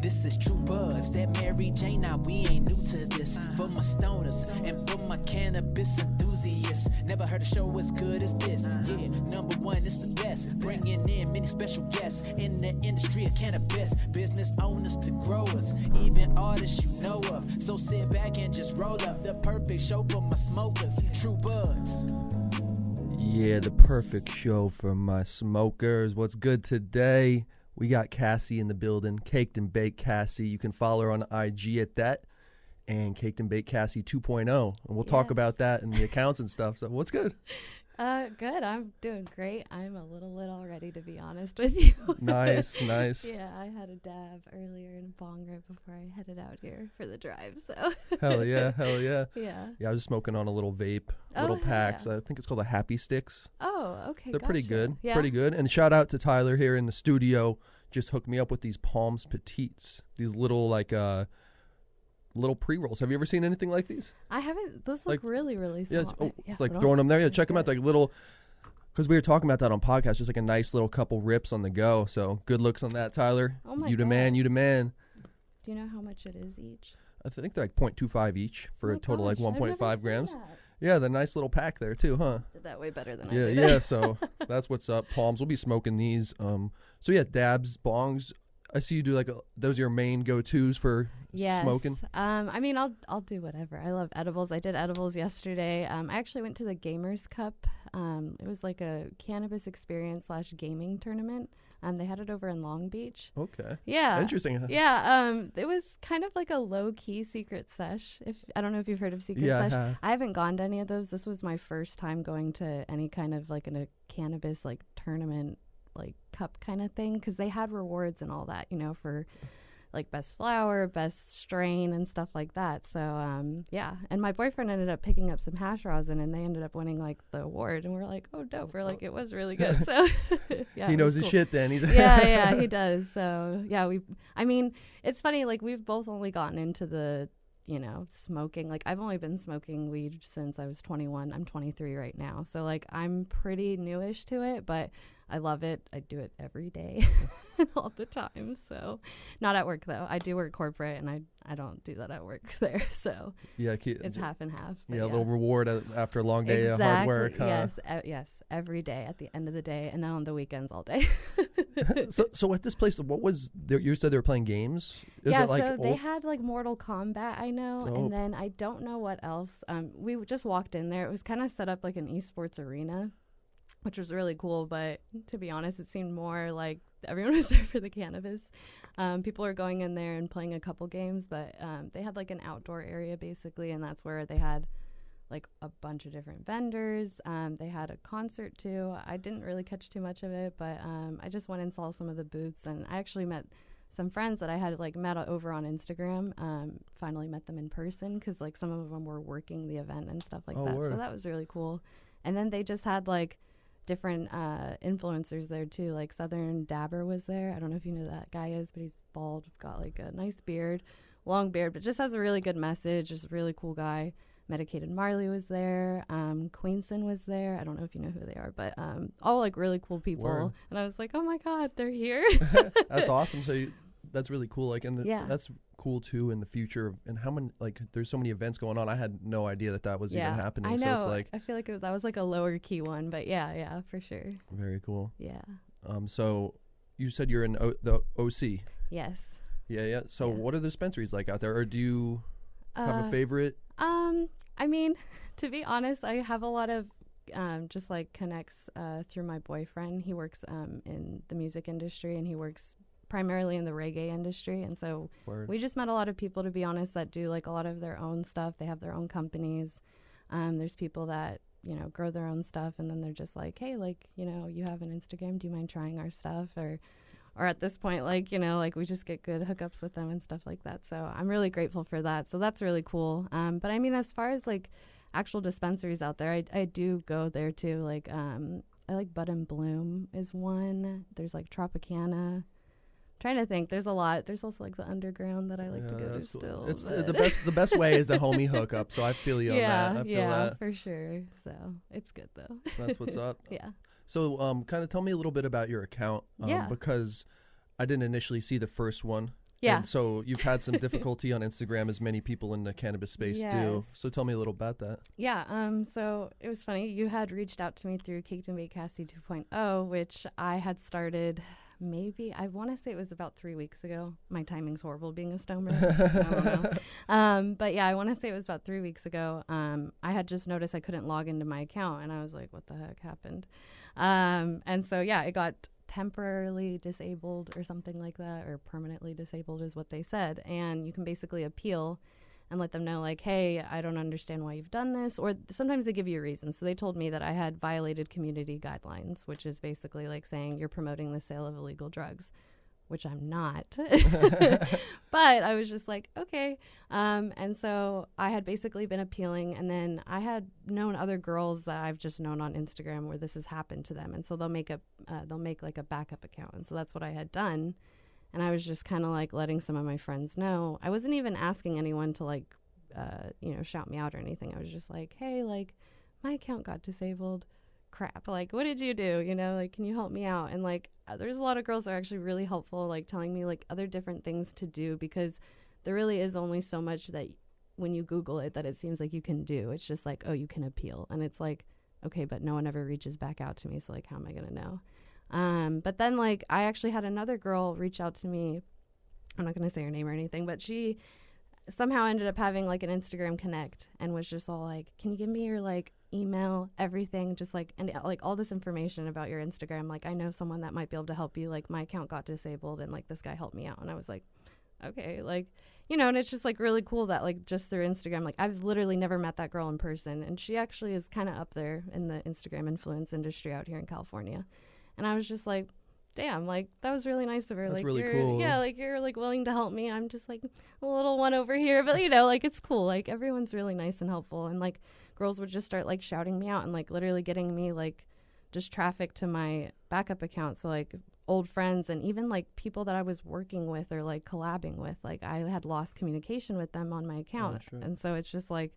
This is True Buds, that Mary Jane, now we ain't new to this. For my stoners and for my cannabis enthusiasts, never heard a show as good as this. Yeah, number one, it's the best. Bringing in many special guests in the industry of cannabis. Business owners to growers, even artists you know of. So sit back and just roll up, the perfect show for my smokers. True Buds. Yeah, the perfect show for my smokers. What's good today? We got Cassie in the building, Caked and Baked Cassie. You can follow her on IG at that, and Caked and Baked Cassie 2.0. And we'll talk about that and the accounts and stuff. So what's good? Good. I'm doing great. I'm a little lit already, to be honest with you. Nice. Yeah, I had a dab earlier in a bong right before I headed out here for the drive. So. Hell yeah. Yeah. Yeah, I was smoking on a little vape, little packs. Yeah. I think it's called a Happy Sticks. Oh, okay. They're pretty good. Yeah. Pretty good. And shout out to Tyler here in the studio. Just hooked me up with these Palms Petites. These little little pre-rolls. Have you ever seen anything like these? I haven't. Those look really, really small. Yeah, it's like throwing them there. Yeah, check them out. Like little, because we were talking about that on podcast, just like a nice little couple rips on the go. So good looks on that, Tyler. Oh my you God. You the man. Do you know how much it is each? I think they're like 0.25 each for a total like 1.5 grams. That. Yeah, the nice little pack there too, huh? Did that way better than I did. Yeah, so that's what's up. Palms, we'll be smoking these. So yeah, dabs, bongs. I see you do those are your main go-tos for smoking. I mean, I'll do whatever. I love edibles. I did edibles yesterday. I actually went to the Gamers Cup. It was like a cannabis experience / gaming tournament. They had it over in Long Beach. Okay. Yeah. Interesting. Huh? Yeah. It was kind of like a low-key secret sesh. I don't know if you've heard of secret sesh. I haven't gone to any of those. This was my first time going to any kind of like in a cannabis like tournament like cup kind of thing, because they had rewards and all that, for like best flower, best strain and stuff like that. So yeah, and my boyfriend ended up picking up some hash rosin and they ended up winning like the award, and we're like, oh dope, we're like, it was really good. So yeah, he knows his shit then. He's yeah he does. So yeah, I mean it's funny, like we've both only gotten into the smoking. Like I've only been smoking weed since I was 21. I'm 23 right now, so like I'm pretty newish to it, but I love it. I do it every day all the time. So not at work though. I do work corporate and I don't do that at work there. So yeah, it's half and half. Yeah, a little reward after a long day of hard work. Huh? Yes, every day at the end of the day, and then on the weekends all day. So at this place, what was there? You said they were playing games? So they had like Mortal Kombat, I know. Dope. And then I don't know what else. We just walked in there. It was kind of set up like an esports arena, which was really cool, but to be honest, it seemed more like everyone was there for the cannabis. People are going in there and playing a couple games, but they had like an outdoor area basically, and that's where they had like a bunch of different vendors. They had a concert too. I didn't really catch too much of it, but I just went and saw some of the booths, and I actually met some friends that I had like met over on Instagram. Finally met them in person because like some of them were working the event and stuff like that. Word. So that was really cool. And then they just had like different influencers there too. Like Southern Dabber was there. I don't know if you know who that guy is, but he's bald, got like a nice beard, long beard, but just has a really good message. Just a really cool guy. Medicated Marley was there. Queenson was there. I don't know if you know who they are, but all like really cool people. Word. And I was like, oh my God, they're here. That's awesome. So that's really cool. Like, and that's cool too in the future. And how many, like, there's so many events going on. I had no idea that was even happening. I know. So it's like, I feel like that was like a lower key one, but yeah, for sure. Very cool. Yeah. So you said you're in the OC. Yes. Yeah. So what are the dispensaries like out there? Or do you have a favorite? I mean, to be honest, I have a lot of just like connects through my boyfriend. He works in the music industry, and he works primarily in the reggae industry. And so we just met a lot of people, to be honest, that do like a lot of their own stuff. They have their own companies. There's people that, grow their own stuff, and then they're just like, hey, like, you have an Instagram, do you mind trying our stuff? Or at this point, like, like we just get good hookups with them and stuff like that. So I'm really grateful for that. So that's really cool. But I mean, as far as like actual dispensaries out there, I do go there too. Like, I like Bud and Bloom is one. There's like Tropicana. Trying to think. There's a lot. There's also like the underground that I like to go to cool. still. It's the best way is the homie hookup. So I feel you on that. I feel that for sure. So it's good though. That's what's up. Yeah. So kind of tell me a little bit about your account. Because I didn't initially see the first one. Yeah. And so you've had some difficulty on Instagram, as many people in the cannabis space do. Yes. So tell me a little about that. Yeah, so it was funny. You had reached out to me through Caked and Baked Cassie 2.0, which I had started maybe, I want to say it was about 3 weeks ago. My timing's horrible being a stoner. I don't know. But yeah, I want to say it was about 3 weeks ago. I had just noticed I couldn't log into my account, and I was like, what the heck happened? And so, yeah, it got temporarily disabled or something like that, or permanently disabled is what they said. And you can basically appeal and let them know, like, hey, I don't understand why you've done this. Or sometimes they give you a reason. So they told me that I had violated community guidelines, which is basically like saying you're promoting the sale of illegal drugs, which I'm not. But I was just like, okay. And so I had basically been appealing. And then I had known other girls that I've just known on Instagram where this has happened to them. And so they'll make like a backup account. And so that's what I had done. And I was just kind of like letting some of my friends know. I wasn't even asking anyone to like, shout me out or anything. I was just like, hey, like my account got disabled. Crap. Like, what did you do? You know, like, can you help me out? And like, there's a lot of girls that are actually really helpful, like telling me like other different things to do, because there really is only so much that when you Google it, that it seems like you can do. It's just like, oh, you can appeal. And it's like, okay, but no one ever reaches back out to me. So like, how am I going to know? But then like I actually had another girl reach out to me. I'm not going to say her name or anything, but she somehow ended up having like an Instagram Connect and was just all like, can you give me your like email, everything, just like, and like all this information about your Instagram. Like, I know someone that might be able to help you. Like, my account got disabled and like this guy helped me out. And I was like, okay, like, you know, and it's just like really cool that like just through Instagram, like I've literally never met that girl in person. And she actually is kind of up there in the Instagram influence industry out here in California. And I was just like, damn, like that was really nice of her. That's like, really you're, cool. Yeah, like you're like willing to help me. I'm just like a little one over here, but you know, like it's cool. Like everyone's really nice and helpful. And like girls would just start like shouting me out and like literally getting me like just traffic to my backup account. So like old friends and even like people that I was working with or like collabing with, like I had lost communication with them on my account. Sure. And so it's just like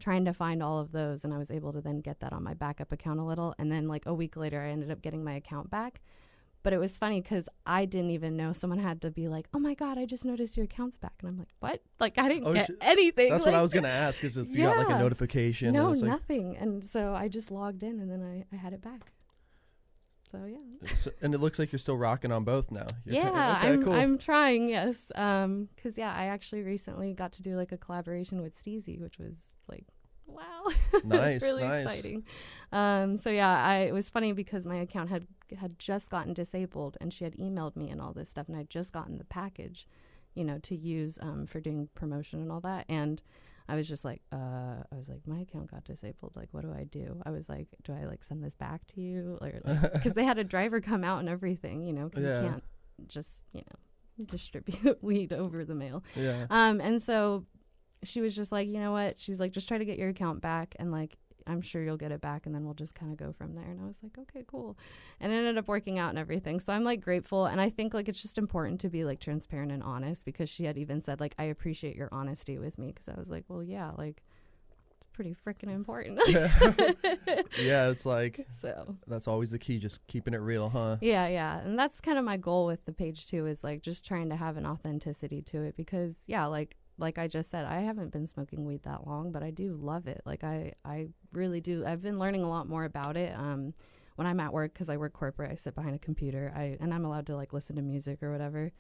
trying to find all of those. And I was able to then get that on my backup account a little. And then like a week later, I ended up getting my account back. But it was funny because I didn't even know. Someone had to be like, oh, my God, I just noticed your account's back. And I'm like, what? Like, I didn't get anything. That's like, what I was going to ask, is if you got like a notification. No, and nothing. And so I just logged in and then I had it back. So, yeah. And it looks like you're still rocking on both now. Cool. I'm trying, yes. Because, yeah, I actually recently got to do like a collaboration with Stiiizy, which was like, wow. Nice. Really exciting. So yeah, it was funny because my account had just gotten disabled and she had emailed me and all this stuff, and I'd just gotten the package, you know, to use for doing promotion and all that. And I was just like, my account got disabled. Like, what do I do? I was like, do I like send this back to you? Or because they had a driver come out and everything, you know, because you can't just, you know, distribute weed over the mail. Yeah. And so she was just like, you know what? She's like, just try to get your account back, and like, I'm sure you'll get it back, and then we'll just kind of go from there. And I was like, okay, cool. And it ended up working out and everything. So I'm like grateful. And I think like it's just important to be like transparent and honest, because she had even said like, I appreciate your honesty with me. Because I was like, well, yeah, like it's pretty freaking important. Yeah, it's like, so that's always the key, just keeping it real, huh? Yeah. And that's kind of my goal with the page too, is like just trying to have an authenticity to it, because yeah, like I just said, I haven't been smoking weed that long, but I do love it. Like I really do. I've been learning a lot more about it. When I'm at work, because I work corporate, I sit behind a computer, and I'm allowed to like listen to music or whatever.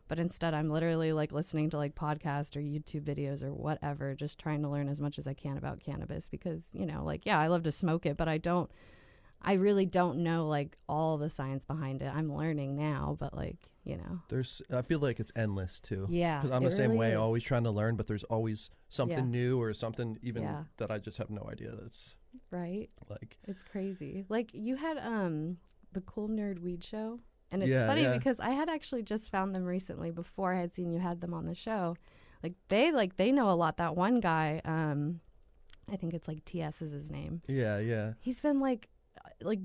But instead, I'm literally like listening to like podcasts or YouTube videos or whatever, just trying to learn as much as I can about cannabis, because, you know, like, yeah, I love to smoke it, but I really don't know like all the science behind it. I'm learning now, but like, you know, I feel like it's endless too. Yeah. Because I'm the same way, always trying to learn, but there's always something new or something even that I just have no idea that's right. Like, it's crazy. Like you had the Cool Nerd Weed Show, and it's funny because I had actually just found them recently before I had seen you had them on the show. Like they know a lot. That one guy, I think it's like TS is his name. Yeah. He's been like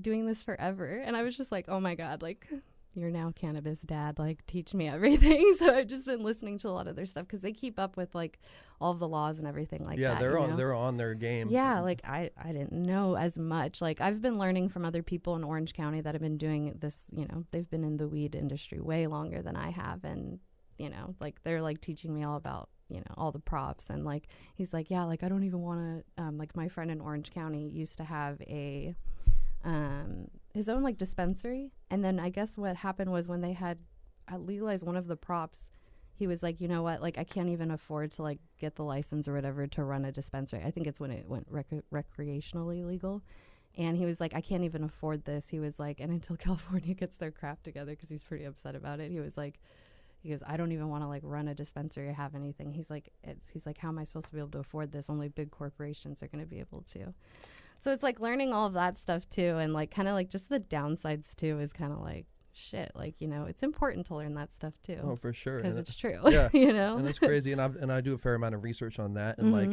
doing this forever, and I was just like, oh my God, like you're now cannabis dad, like teach me everything. So I've just been listening to a lot of their stuff, because they keep up with like all of the laws and everything like that. Yeah, they're on their game. Yeah, like I didn't know as much. Like I've been learning from other people in Orange County that have been doing this, you know, they've been in the weed industry way longer than I have, and you know, like they're like teaching me all about, you know, all the props. And like, he's like, yeah, like I don't even want to, like my friend in Orange County used to have a, his own like dispensary. And then I guess what happened was when they had legalized one of the props, he was like, you know what, like I can't even afford to like get the license or whatever to run a dispensary. I think it's when it went recreationally legal. And he was like, I can't even afford this. He was like, and until California gets their crap together, because he's pretty upset about it. He was like, he goes, I don't even want to like run a dispensary or have anything. He's like, how am I supposed to be able to afford this? Only big corporations are going to be able to. So it's like learning all of that stuff too. And like kind of like just the downsides too is kind of like, shit, like, you know, it's important to learn that stuff too. Oh, for sure. Because it's true. Yeah. You know? And it's crazy. And I do a fair amount of research on that. And like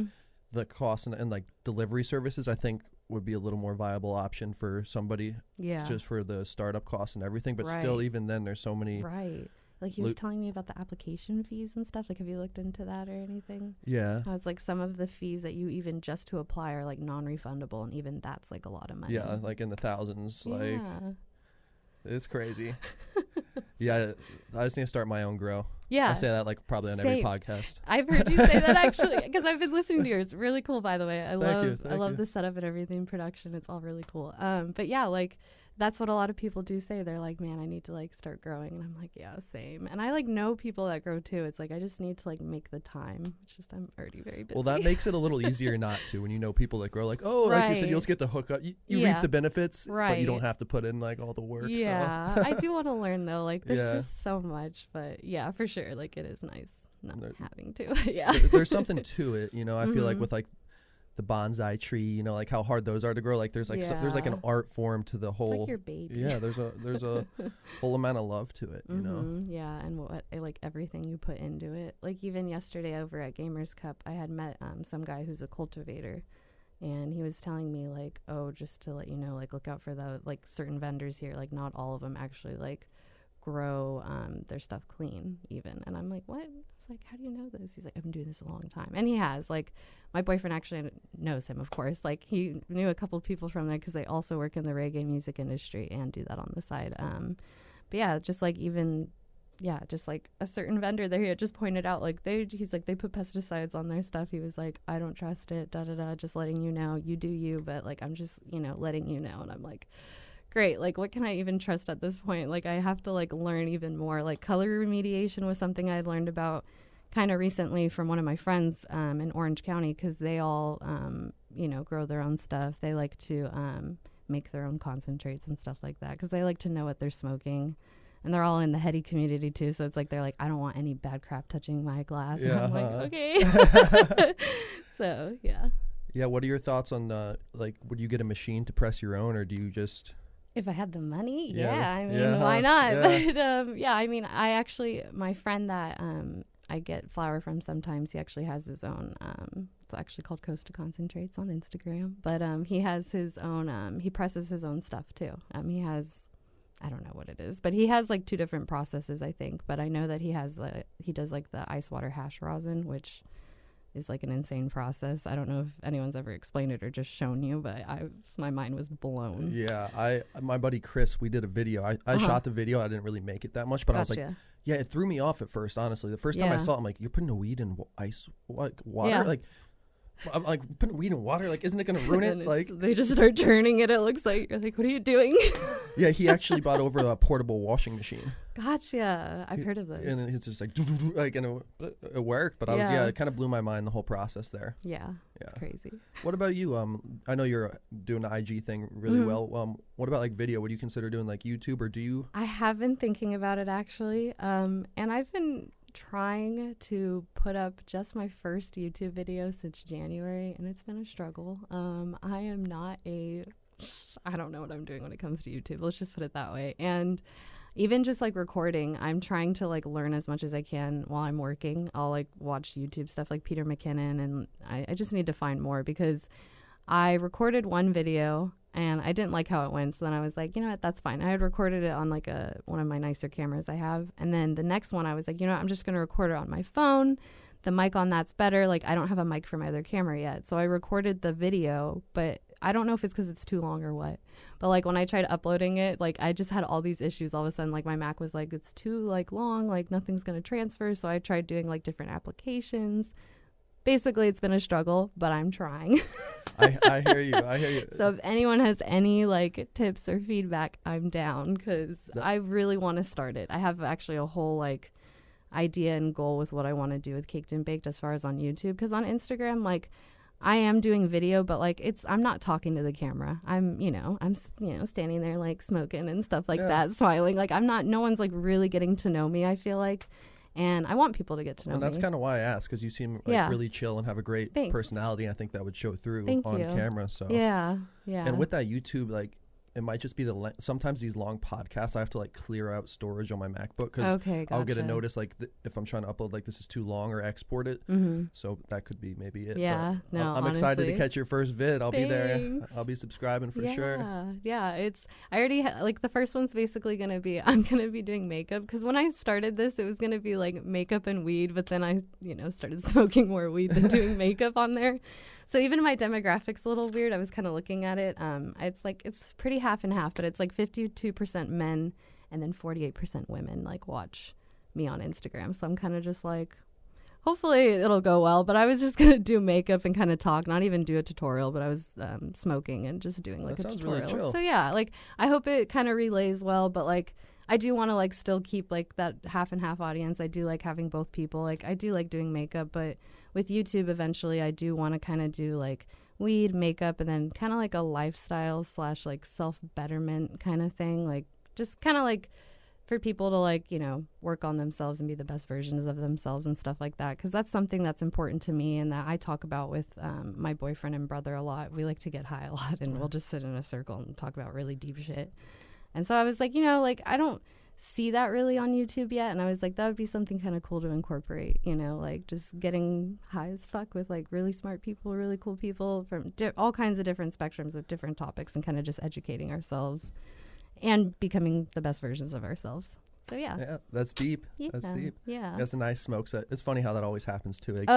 the cost and like delivery services, I think would be a little more viable option for somebody. Yeah. Just for the startup costs and everything. But still, even then, there's so many. Right. Like he was telling me about the application fees and stuff. Like, have you looked into that or anything? Yeah. It's like some of the fees that you even just to apply are like non-refundable. And even that's like a lot of money. Yeah. Like in the thousands. Yeah. Like. It's crazy. Yeah, I just need to start my own grow. Yeah. I say that like probably on every podcast. I've heard you say that actually, because I've been listening to yours. Really cool, by the way. I love you. the setup and everything, production. It's all really cool. But yeah, like that's what a lot of people do say. They're like, man, I need to like start growing. And I'm like, yeah, same. And I like know people that grow too. It's like, I just need to like make the time. It's just, I'm already very busy. Well, that makes it a little easier not to when you know people that grow like, oh, like you said, you'll just get to hook up. You reap the benefits, but you don't have to put in like all the work. Yeah. So. I do want to learn though. Like there's just so much, but yeah, for sure. Like it is nice not having to. Yeah. There's something to it. You know, I feel like with like the bonsai tree, you know, like how hard those are to grow. Like there's like there's like an art form to the whole. It's like your baby. Yeah, there's a whole amount of love to it. You know. Yeah, and what like everything you put into it. Like even yesterday over at Gamers Cup, I had met some guy who's a cultivator, and he was telling me like, oh, just to let you know, like look out for the like certain vendors here. Like not all of them actually like grow their stuff clean even. And I'm like, what? I was like, how do you know this? He's like, I've been doing this a long time. And he has. Like my boyfriend actually knows him, of course. Like he knew a couple of people from there because they also work in the reggae music industry and do that on the side. But yeah, just like even just like a certain vendor there, he had just pointed out like he's like, they put pesticides on their stuff. He was like, I don't trust it, just letting you know, you do you, but like I'm just, you know, letting you know. And I'm like, great, like what can I even trust at this point? Like I have to like learn even more. Like color remediation was something I had learned about kind of recently from one of my friends in Orange County, because they all you know, grow their own stuff. They like to make their own concentrates and stuff like that because they like to know what they're smoking. And they're all in the heady community too, so it's like they're like, I don't want any bad crap touching my glass. And I'm like, okay. So yeah, what are your thoughts on like, would you get a machine to press your own, or do you just... If I had the money, I mean, why not? But I mean, I actually, my friend that I get flour from sometimes, he actually has his own, it's actually called Costa Concentrates on Instagram, but he has his own, he presses his own stuff too. He has, I don't know what it is, but he has like 2 different processes, I think, but I know that he has, he does like the ice water hash rosin, which is like an insane process. I don't know if anyone's ever explained it or just shown you, but my mind was blown. Yeah, my buddy Chris, we did a video. I shot the video. I didn't really make it that much, but I was like, yeah, it threw me off at first, honestly. The first time I saw it, I'm like, you're putting a weed in ice, like water? Yeah. Like, I'm like, putting weed in water? Like, isn't it going to ruin it? Like, they just start churning it, it looks like. You're like, what are you doing? Yeah, he actually bought over a portable washing machine. Gotcha. I've heard of those. And it's just like, and it worked, but it kind of blew my mind, the whole process there. Yeah. It's crazy. What about you? I know you're doing the IG thing really well. What about like video? Would you consider doing like YouTube, or do you? I have been thinking about it actually. And I've been trying to put up just my first YouTube video since January, and it's been a struggle. I am not I don't know what I'm doing when it comes to YouTube. Let's just put it that way. And even just like recording, I'm trying to like learn as much as I can while I'm working. I'll like watch YouTube stuff like Peter McKinnon, and I just need to find more because I recorded one video and I didn't like how it went. So then I was like, you know what, that's fine. I had recorded it on like one of my nicer cameras I have. And then the next one I was like, you know what, I'm just going to record it on my phone. The mic on that's better. Like I don't have a mic for my other camera yet. So I recorded the video, but I don't know if it's because it's too long or what, but like when I tried uploading it, like I just had all these issues. All of a sudden, like my Mac was like, it's too like long, like nothing's going to transfer. So I tried doing like different applications. Basically, it's been a struggle, but I'm trying. I hear you. I hear you. So if anyone has any like tips or feedback, I'm down because I really want to start it. I have actually a whole like idea and goal with what I want to do with Caked and Baked as far as on YouTube. Because on Instagram, like I am doing video, but like I'm not talking to the camera. I'm standing there like smoking and stuff like that, smiling. Like no one's like really getting to know me, I feel like. And I want people to get to know me. And that's kind of why I asked, because you seem like really chill and have a great personality. I think that would show through on camera. So yeah. And with that YouTube, like it might just be sometimes these long podcasts I have to like clear out storage on my MacBook because I'll get a notice like if I'm trying to upload like this is too long or export it. So that could be maybe it. Yeah, but no, I'm excited to catch your first vid. I'll be there. I'll be subscribing for sure. Yeah, I already like the first one's basically gonna be I'm gonna be doing makeup because when I started this it was gonna be like makeup and weed, but then I started smoking more weed than doing makeup on there. So even my demographic's a little weird. I was kind of looking at it. It's pretty half and half, but it's like 52% men and then 48% women like watch me on Instagram. So I'm kind of just like, hopefully it'll go well. But I was just going to do makeup and kind of talk, not even do a tutorial, but I was smoking and just doing like a tutorial. Really chill. So yeah, like I hope it kind of relays well, but like I do want to like still keep like that half and half audience. I do like having both people. Like I do like doing makeup, but with YouTube eventually I do want to kind of do like weed, makeup, and then kind of like a lifestyle / like self-betterment kind of thing. Like just kind of like for people to like, work on themselves and be the best versions of themselves and stuff like that. Because that's something that's important to me and that I talk about with my boyfriend and brother a lot. We like to get high a lot and we'll just sit in a circle and talk about really deep shit. And so I was like, like I don't see that really on YouTube yet. And I was like, that would be something kind of cool to incorporate, like just getting high as fuck with like really smart people, really cool people from all kinds of different spectrums of different topics and kind of just educating ourselves and becoming the best versions of ourselves. So yeah, that's deep. That's deep. Yeah, that's a nice smoke set. It's funny how that always happens too. Like,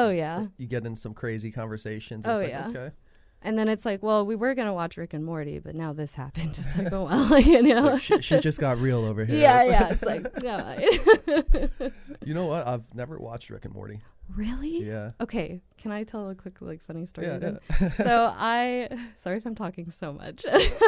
you get in some crazy conversations. And it's like, okay. And then it's like, well, we were going to watch Rick and Morty, but now this happened. It's like, oh, well, Like, shit just got real over here. It's like, no. You know what? I've never watched Rick and Morty. Really? Yeah. Okay. Can I tell a quick, like, funny story then? Yeah. So sorry if I'm talking so much.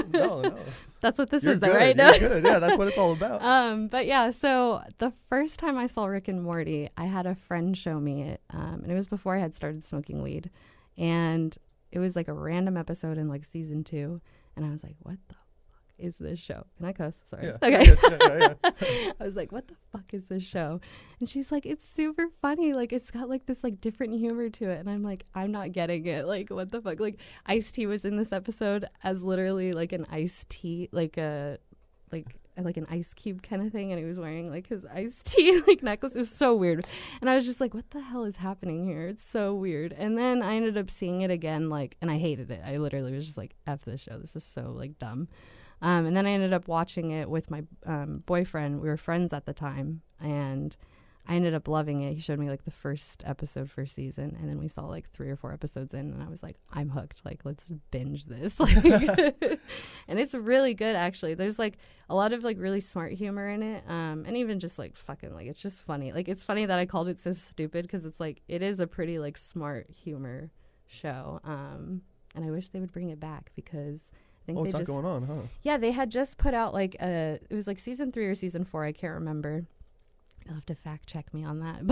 No. That's what this is, though, right? You're good. Yeah, that's what it's all about. But yeah, so the first time I saw Rick and Morty, I had a friend show me it. And it was before I had started smoking weed. And it was like a random episode in like season 2. And I was like, what the fuck is this show? Can I cuss? Sorry. Yeah. Okay. Yeah. I was like, what the fuck is this show? And she's like, it's super funny. Like, it's got like this like different humor to it. And I'm like, I'm not getting it. Like, what the fuck? Like, Ice-T was in this episode as literally like an iced tea, like an ice cube kind of thing, and he was wearing like his iced tea like necklace. It was so weird, and I was just like, what the hell is happening here? It's so weird. And then I ended up seeing it again, like, and I hated it. I literally was just like, F this show, this is so like dumb. And then I ended up watching it with my boyfriend. We were friends at the time, and I ended up loving it. He showed me like the first episode, first season, and then we saw like 3 or 4 episodes in, and I was like, I'm hooked. Like, let's binge this. Like, and it's really good, actually. There's like a lot of like really smart humor in it, and even just like fucking like it's just funny. Like, it's funny that I called it so stupid because it's like it is a pretty like smart humor show, and I wish they would bring it back because I think it's not going on, huh? Yeah, they had just put out like it was like season 3 or season 4, I can't remember. You'll have to fact check me on that.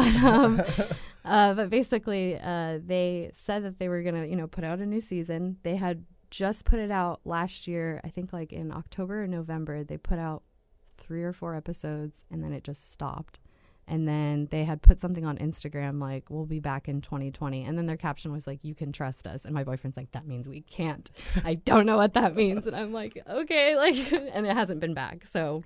But basically, they said that they were going to, put out a new season. They had just put it out last year. I think like in October or November, they put out 3 or 4 episodes and then it just stopped. And then they had put something on Instagram like, we'll be back in 2020. And then their caption was like, you can trust us. And my boyfriend's like, that means we can't. I don't know what that means. And I'm like, okay. Like, and it hasn't been back. So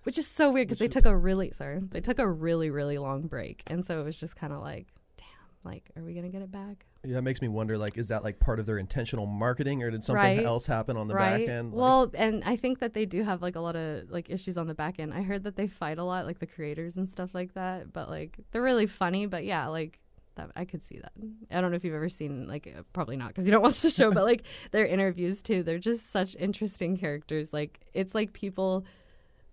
which is so weird because they took a really, really long break. And so it was just kind of like, damn, like, are we going to get it back? Yeah, it makes me wonder, like, is that like part of their intentional marketing or did something else happen on the back end? Well, and I think that they do have like a lot of like issues on the back end. I heard that they fight a lot, like the creators and stuff like that. But like, they're really funny. But yeah, like, That I could see that. I don't know if you've ever seen, like, probably not because you don't watch the show, but like their interviews too. They're just such interesting characters. Like, it's like people,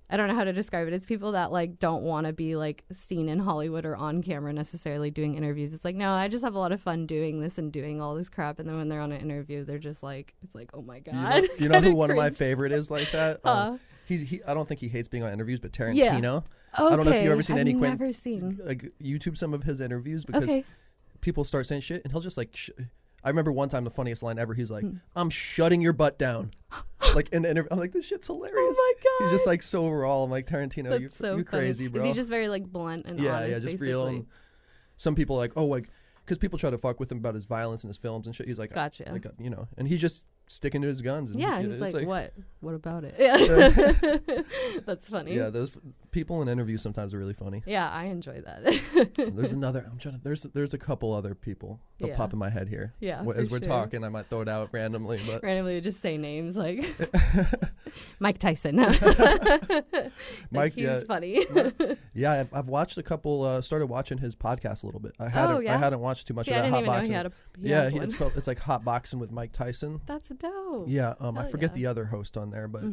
I don't know how to describe it. It's people that like don't want to be like seen in Hollywood or on camera necessarily doing interviews. It's like, no, I just have a lot of fun doing this and doing all this crap. And then when they're on an interview, they're just like, it's like, oh my God. You know who one of my favorite is like that? He I don't think he hates being on interviews, but Tarantino. Yeah. I don't know if you've ever seen I've any never seen. like YouTube some of his interviews because people start saying shit and he'll just like I remember one time the funniest line ever, he's like, I'm shutting your butt down. Like in the interview, I'm like, this shit's hilarious. Oh my God. He's just like so raw. I'm like, Tarantino, you're crazy, bro. Is he just very like blunt and yeah, honest, just basically? real. And some people like, oh, like, because people try to fuck with him about his violence in his films and shit. He's like, gotcha. Like, you know, and he's just sticking to his guns. And Yeah, he's like, what? What about it? Yeah. That's funny. Yeah, those people in interviews sometimes are really funny. Yeah, I enjoy that. There's another. There's a couple other people that pop in my head here. Yeah, as we're talking, I might throw it out randomly, but randomly just say names like Mike Tyson. Mike, he's funny. Yeah, I've watched a couple. Started watching his podcast a little bit. I hadn't watched too much of that. I didn't hot even boxing. know he had a. It's like Hot Boxing with Mike Tyson. That's dope. Yeah, I forget the other host on there, but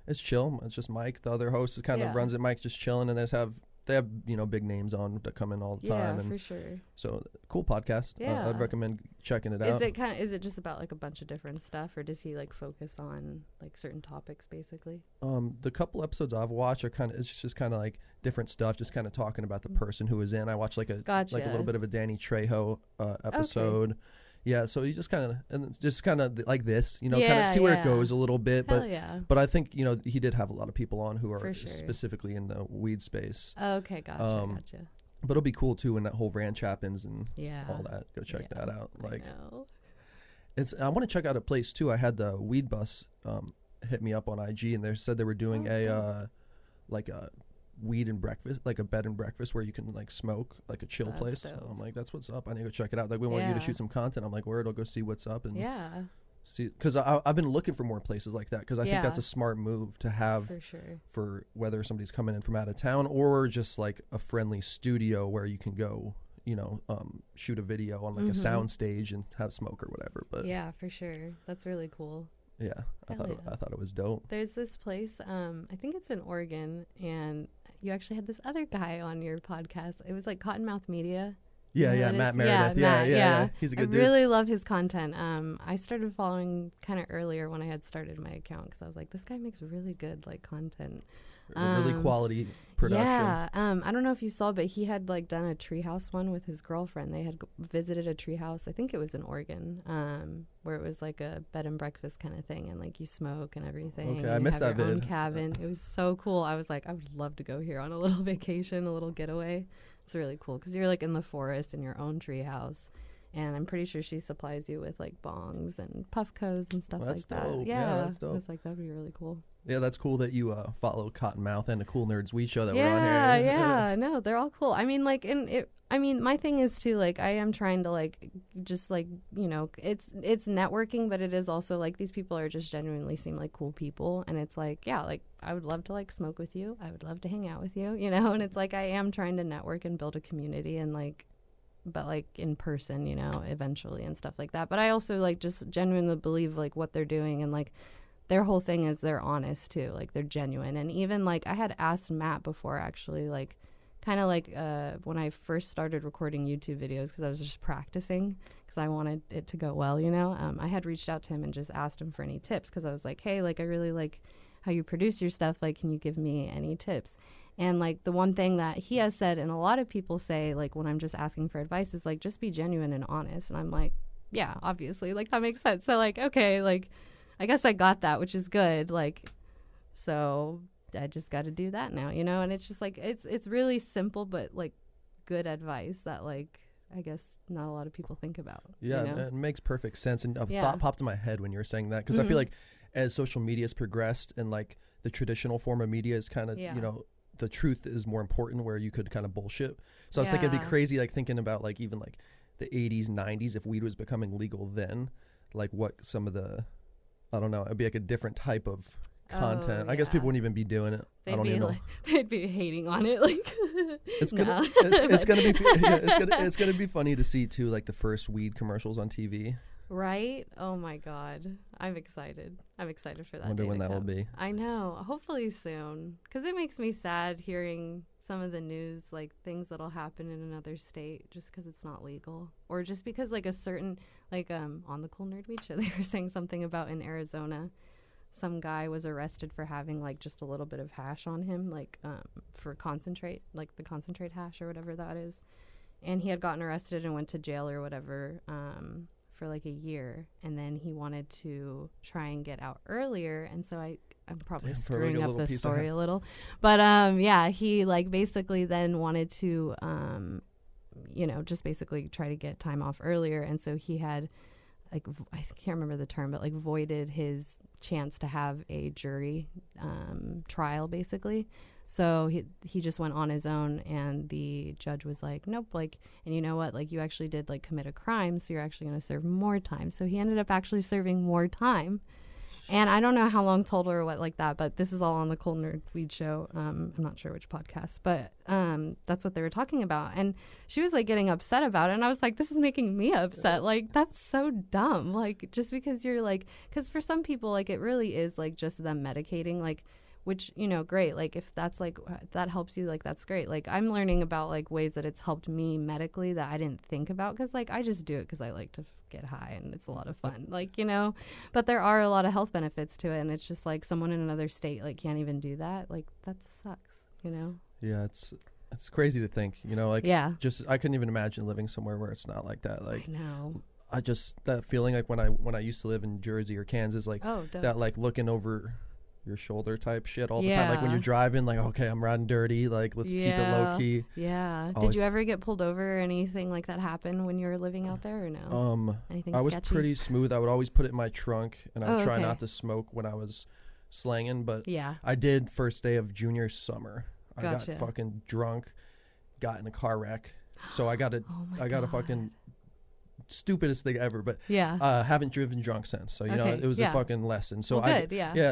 it's chill. It's just Mike. The other host is kind of runs it. Mike's just chilling, and they have big names on that come in all the time. Yeah, and for sure. So cool podcast. Yeah, I'd recommend checking it out. Is it just about like a bunch of different stuff, or does he like focus on like certain topics basically? The couple episodes I've watched are it's just kind of like different stuff, just kind of talking about the person who was in. I watched like a little bit of a Danny Trejo episode. Okay. Yeah, so he's just kind of like this, kind of see where it goes a little bit. But I think, he did have a lot of people on who are specifically in the weed space. Okay, gotcha. But it'll be cool too when that whole ranch happens and all that. Go check that out. Like, I want to check out a place too. I had the Weed Bus hit me up on IG, and they said they were doing a weed and breakfast, like a bed and breakfast where you can like smoke, like a chill place. So I'm like, that's what's up. I need to go check it out. Like, we want you to shoot some content. I'm like, word, I'll go see what's up and see, because I've been looking for more places like that, because I think that's a smart move to have for sure, for whether somebody's coming in from out of town or just like a friendly studio where you can go, shoot a video on like a sound stage and have smoke or whatever. But yeah, for sure, that's really cool. Yeah, I thought it was dope. There's this place, I think it's in Oregon, and you actually had this other guy on your podcast. It was like Cottonmouth Media. Matt Meredith. Yeah. He's a good dude. I really love his content. I started following kind of earlier when I had started my account, because I was like, this guy makes really good like content. Really quality production. Yeah. I don't know if you saw, but he had like done a treehouse one with his girlfriend. They had visited a treehouse. I think it was in Oregon, where it was like a bed and breakfast kind of thing, and like you smoke and everything. Okay, I missed that vid. Own cabin. It was so cool. I was like, I would love to go here on a little vacation, a little getaway. It's really cool because you're like in the forest in your own treehouse. And I'm pretty sure she supplies you with like bongs and puffcos and stuff like that. Dope. Yeah, that's dope. I was like, that'd be really cool. Yeah, that's cool that you follow Cottonmouth and the Cool Nerds Weed Show that we're on here. Yeah, no, they're all cool. I mean, like, my thing is too, like, I am trying to like, just like, it's networking, but it is also like these people are just genuinely seem like cool people, and it's like, yeah, like I would love to like smoke with you, I would love to hang out with you, and it's like I am trying to network and build a community and like. But like in person, eventually and stuff like that. But I also like just genuinely believe like what they're doing, and like their whole thing is they're honest too, like they're genuine. And even like I had asked Matt before, actually, like kind of like when I first started recording YouTube videos, because I was just practicing because I wanted it to go well, I had reached out to him and just asked him for any tips, because I was like, hey, like I really like how you produce your stuff, like can you give me any tips? And like the one thing that he has said, and a lot of people say, like when I'm just asking for advice, is like just be genuine and honest. And I'm like, yeah, obviously, like that makes sense. So like, okay, like I guess I got that, which is good. Like, so I just got to do that now, And it's just like it's really simple, but like good advice that like I guess not a lot of people think about. Yeah, it makes perfect sense. And a thought popped in my head when you were saying that, because I feel like as social media has progressed and like the traditional form of media is kind of the truth is more important, where you could kind of bullshit. So I was thinking it'd be crazy, like thinking about like even like the 80s, 90s, if weed was becoming legal then, like what some of the, I don't know, it'd be like a different type of content. I guess people wouldn't even be doing it. I don't even know. They'd be hating on it. Like, it's gonna, it's gonna be, it's gonna be funny to see too, like the first weed commercials on TV. Right? Oh my God, I'm excited. I'm excited for that. Wonder when that will be. I know. Hopefully soon, because it makes me sad hearing some of the news, like things that'll happen in another state just because it's not legal, or just because like a certain, like on the Cool Nerd Weed show, they were saying something about in Arizona, some guy was arrested for having like just a little bit of hash on him, like for concentrate, like the concentrate hash or whatever that is, and he had gotten arrested and went to jail or whatever for like a year, and then he wanted to try and get out earlier, and so I'm probably screwing up the story a little, but yeah, he like basically then wanted to just basically try to get time off earlier, and so he had like I can't remember the term, but like voided his chance to have a jury trial basically. So he just went on his own, and the judge was like, nope, like, and you know what, like you actually did like commit a crime, so you're actually going to serve more time. So he ended up actually serving more time. And I don't know how long total or what like that, but this is all on the Cool Nerd Weed show. I'm not sure which podcast, but that's what they were talking about. And she was like getting upset about it. And I was like, this is making me upset. Like, that's so dumb. Like, just because you're like, because for some people, like, it really is like just them medicating, like, which, you know, great. Like, if that's like, that helps you, like, that's great. Like, I'm learning about like ways that it's helped me medically that I didn't think about. Cause like, I just do it because I like to get high and it's a lot of fun, like, you know, but there are a lot of health benefits to it. And it's just like someone in another state, like, can't even do that. Like, that sucks, you know? Yeah. It's crazy to think, you know, like, yeah, just, I couldn't even imagine living somewhere where it's not like that. Like, I know. I just, that feeling like when I used to live in Jersey or Kansas, like that, like looking over your shoulder type shit all the time, like when you're driving, like, okay, I'm riding dirty, like let's keep it low key. Did you ever get pulled over or anything like that happen when you were living out there, or no? Anything I was sketchy? pretty smooth. I would always put it in my trunk, and I would try not to smoke when I was slanging, but I did first day of junior summer. I got fucking drunk, got in a car wreck, so I got a fucking stupidest thing ever, but haven't driven drunk since, so you know it was a fucking lesson. So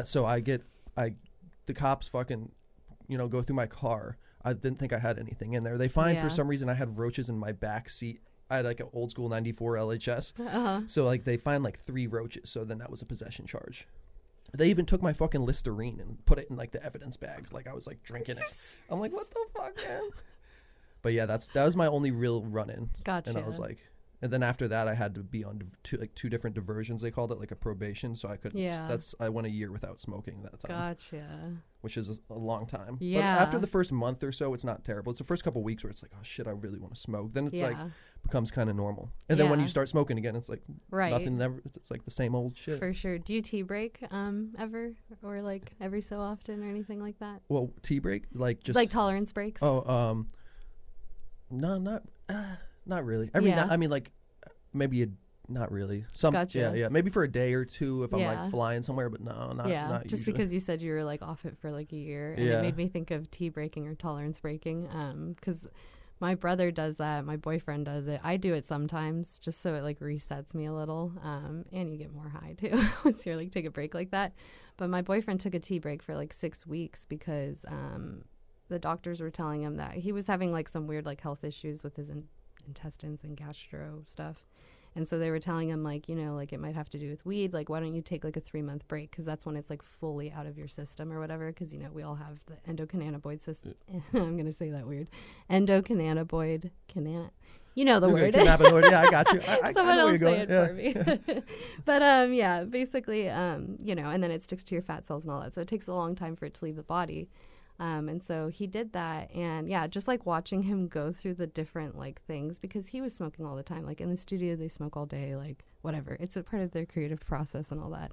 so the cops fucking, you know, go through my car. I didn't think I had anything in there. They find for some reason I had roaches in my back seat. I had like an old school 94 LHS, so like they find like 3 roaches, so then that was a possession charge. They even took my fucking Listerine and put it in like the evidence bag, like I was like drinking it. I'm like, what the fuck, man? But yeah, that was my only real run-in. Gotcha. And I was like, and then after that, I had to be on two different diversions. They called it like a probation, so I could. Yeah. I went a year without smoking that time. Gotcha. Which is a long time. Yeah. But after the first month or so, it's not terrible. It's the first couple of weeks where it's like, oh shit, I really want to smoke. Then it's like becomes kind of normal. And then when you start smoking again, it's like nothing. It's like the same old shit. For sure. Do you tea break ever, or like every so often, or anything like that? Well, tea break, like just like tolerance breaks. Oh, no, not really. I mean, like maybe not really. Gotcha. Yeah. Maybe for a day or two if I'm like flying somewhere, but no, not. Yeah, not just usually. Because you said you were like off it for like a year, and it made me think of tea breaking or tolerance breaking. Because my brother does that, my boyfriend does it. I do it sometimes, just so it like resets me a little. And you get more high too once you're like take a break like that. But my boyfriend took a tea break for like 6 weeks because the doctors were telling him that he was having like some weird like health issues with his intestines and gastro stuff, and so they were telling him like, you know, like it might have to do with weed, like why don't you take like a 3-month break, because that's when it's like fully out of your system or whatever, because you know we all have the endocannabinoid system. I'm gonna say that weird, endocannabinoid, you know the word. Cannabinoid, yeah, I got you. Someone else say it for me. But basically, you know, and then it sticks to your fat cells and all that, so it takes a long time for it to leave the body. And so he did that, and just like watching him go through the different like things, because he was smoking all the time. Like in the studio, they smoke all day, like whatever. It's a part of their creative process and all that.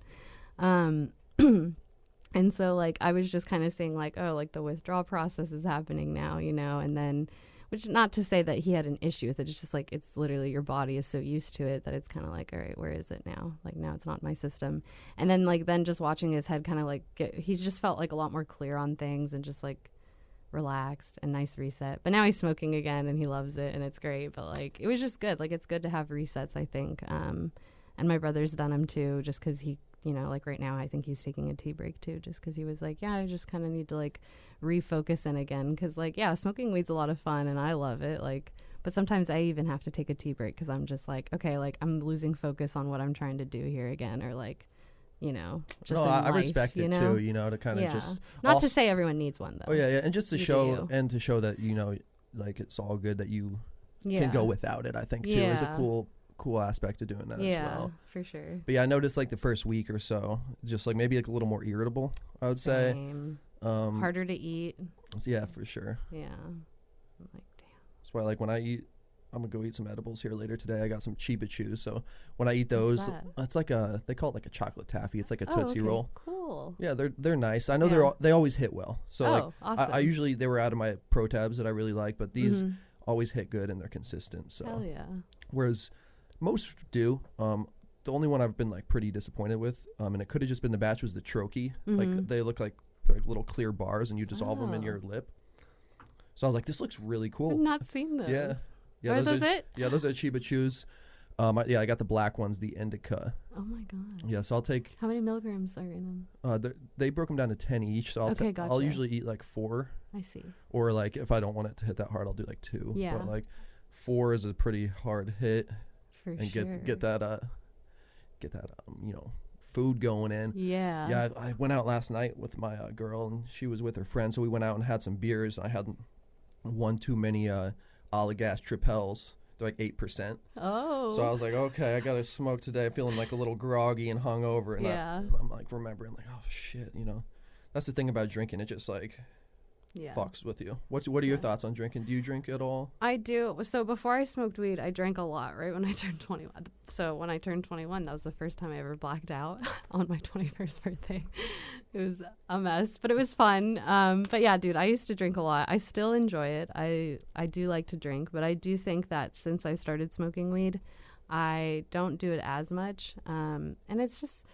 And so like I was just kind of saying like, oh, like the withdrawal process is happening now, you know, and then, which not to say that he had an issue with it. It's just like, it's literally your body is so used to it that it's kind of like, all right, where is it now? Like now it's not my system. And then like, then just watching his head kind of like he's just felt like a lot more clear on things and just like relaxed and nice reset. But now he's smoking again and he loves it and it's great. But like, it was just good. Like, it's good to have resets, I think. And my brother's done them too, just because he you know, like right now, I think he's taking a tea break too, just because he was like, yeah, I just kind of need to like refocus in again. Because like, yeah, smoking weed's a lot of fun and I love it. Like, but sometimes I even have to take a tea break because I'm just like, okay, like I'm losing focus on what I'm trying to do here again, or like, you know, just no, in I life, respect you it know? too, you know, to kind of Yeah. just Not to say everyone needs one though. oh yeah, and just to You show do. and to show that, you know, like it's all good that you Yeah. can go without it. I think too is a Yeah. cool aspect of doing that Yeah, as well. for sure. But yeah, I noticed like the first week or so, just like maybe like a little more irritable, I would say. Same. Um, Harder to eat. yeah, for sure. Yeah. I'm like, damn. That's why like when I eat, I'm gonna go eat some edibles here later today. I got some Chiba Chews, so when I eat those, that? it's like they call it like a chocolate taffy. It's like a Oh, Tootsie okay. Roll. Cool. Yeah, they're nice. I know Yeah. they always hit well. So like awesome. I usually they were out of my pro tabs that I really like, but these Mhm. always hit good and they're consistent. So Hell yeah. whereas most do, the only one I've been like pretty disappointed with, and it could have just been the batch, was the Troche. Like Mhm. they look like they're like little clear bars and you dissolve them in Oh. your lip. So I was like, this looks really cool. I've not seen those. Yeah. Yeah, Are those it? Yeah, those are Chiba Chews. I got the black ones, the Indica. Oh my god. Yeah, so I'll take. How many milligrams are in them? They broke them down to 10 each. So Okay, I'll gotcha. usually eat like 4, I see. or like if I don't want it to hit that hard, I'll do like 2. Yeah. But like 4 is a pretty hard hit, For and sure. get that you know, food going in. Yeah. Yeah, I went out last night with my girl, and she was with her friend, so we went out and had some beers. I had one too many Allagash Tripels. They're like 8%. Oh. So I was like, okay, I gotta smoke today. Feeling like a little groggy and hungover, and Yeah. I'm like remembering, like, oh shit, you know. That's the thing about drinking; it just like yeah. fucks with you. What are your thoughts on drinking? Do you drink at all? I do. So before I smoked weed, I drank a lot, right when I turned 21. So when I turned 21, that was the first time I ever blacked out on my 21st birthday. It was a mess, but it was fun. But yeah, dude, I used to drink a lot. I still enjoy it. I do like to drink, but I do think that since I started smoking weed, I don't do it as much. And it's just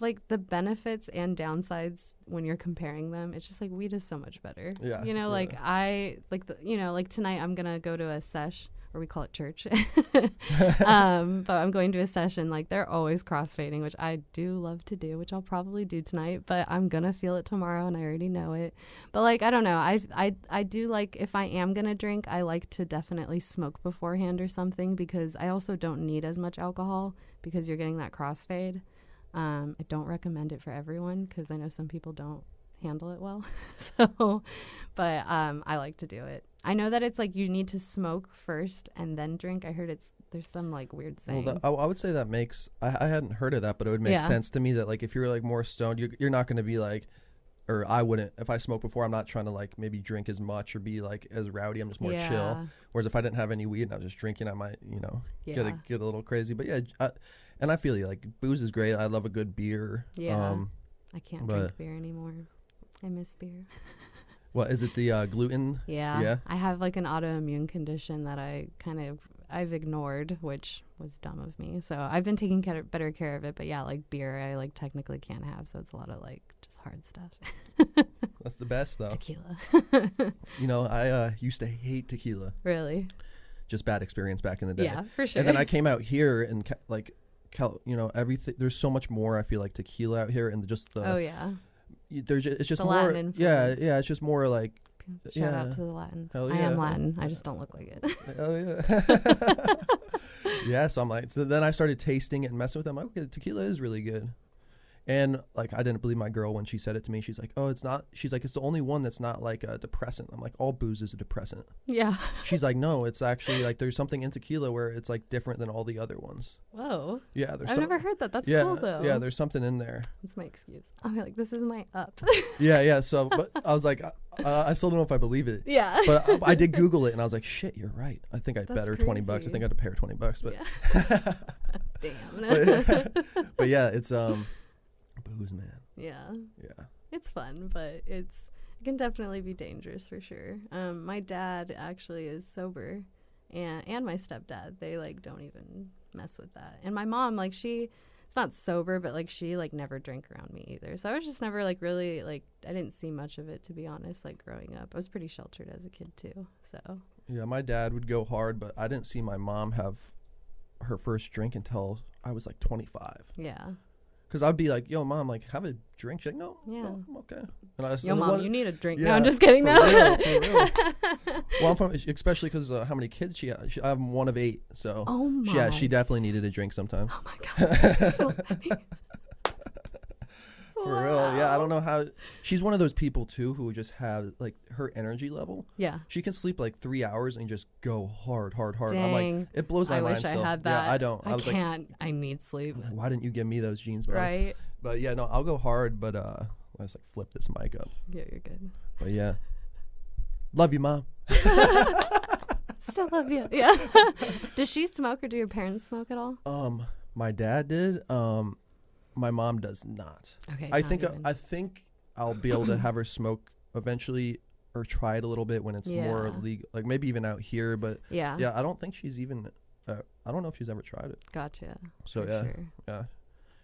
like the benefits and downsides when you're comparing them. It's just like weed is so much better. Yeah. You know, yeah. like I like the, you know, like tonight I'm gonna go to a sesh, or we call it church. But I'm going to a session. Like they're always crossfading, which I do love to do, which I'll probably do tonight. But I'm gonna feel it tomorrow, and I already know it. But like I don't know. I do like, if I am gonna drink, I like to definitely smoke beforehand or something, because I also don't need as much alcohol because you're getting that crossfade. I don't recommend it for everyone because I know some people don't handle it well. But I like to do it. I know that it's like you need to smoke first and then drink. I heard there's some like weird saying. Well, I would say that makes, I hadn't heard of that, but it would make sense to me that like if you're like more stoned, you're not going to be like, or I wouldn't, if I smoke before, I'm not trying to like maybe drink as much or be like as rowdy. I'm just more chill. Whereas if I didn't have any weed and I was just drinking, I might, you know, get a little crazy. But yeah, and I feel you, like booze is great. I love a good beer. Yeah. I can't drink beer anymore. I miss beer. What is it? The gluten? Yeah. I have like an autoimmune condition that I've ignored, which was dumb of me. So I've been taking better care of it. But yeah, like beer, I like technically can't have. So it's a lot of like just hard stuff. That's the best though. Tequila. You know, I used to hate tequila. Really? Just bad experience back in the day. Yeah, for sure. And then I came out here and you know, everything. There's so much more. I feel like tequila out here, and just the. Oh yeah. It's just the more. Latin influence. Yeah. It's just more like. Shout out to the Latins. Hell I yeah. am Latin. I just don't look like it. Oh yeah. Yeah. So I'm like. So then I started tasting it and messing with it. I'm like, okay, tequila is really good. And like I didn't believe my girl when she said it to me. She's like, "Oh, it's not." She's like, "It's the only one that's not like a depressant." I'm like, "All booze is a depressant." Yeah. She's like, "No, it's actually like there's something in tequila where it's like different than all the other ones." Whoa. Yeah, there's. I've never heard that. That's yeah, cool though. yeah. There's something in there. That's my excuse. I'm like, this is my up. Yeah. So, but I was like, I still don't know if I believe it. Yeah. But I did Google it, and I was like, "Shit, you're right. I think I That's bet her $20. I crazy. think I had to pay her $20, but." Yeah. Damn. But yeah, it's booze, man. Yeah. Yeah. It's fun, but it can definitely be dangerous for sure. My dad actually is sober, and my stepdad, they like don't even mess with that. And my mom, like it's not sober, but like she like never drank around me either. So I was just never like really like, I didn't see much of it, to be honest, like growing up. I was pretty sheltered as a kid too. So Yeah, my dad would go hard, but I didn't see my mom have her first drink until I was like 25. yeah. Because I'd be like, yo, mom, like, have a drink. She's like, no, Yeah. no, I'm okay. And I was Yo, mom, you need a drink. Yeah, No, I'm just kidding. for No. real, for real. Well, I'm from, especially because how many kids she has. I'm one of 8, so Oh my. yeah, she definitely needed a drink sometimes. Oh my god. That's so funny. For real, yeah. I don't know how. She's one of those people too who just have like her energy level. Yeah. She can sleep like 3 hours and just go hard. I'm Dang. like, it blows my I mind wish still. I had that. Yeah, I don't. I was can't. I need sleep. like, why didn't you give me those jeans, bro? Right. But yeah, no, I'll go hard. But I just like flip this mic up. Yeah, you're good. But yeah, love you, mom. Still love you. Yeah. Does she smoke or do your parents smoke at all? My dad did. My mom does not. Okay. I not think even. I think I'll be able to have her smoke eventually, or try it a little bit when it's more Yeah. legal, like maybe even out here. But Yeah. yeah, I don't think she's even. I don't know if she's ever tried it. Gotcha. So For yeah, sure. yeah,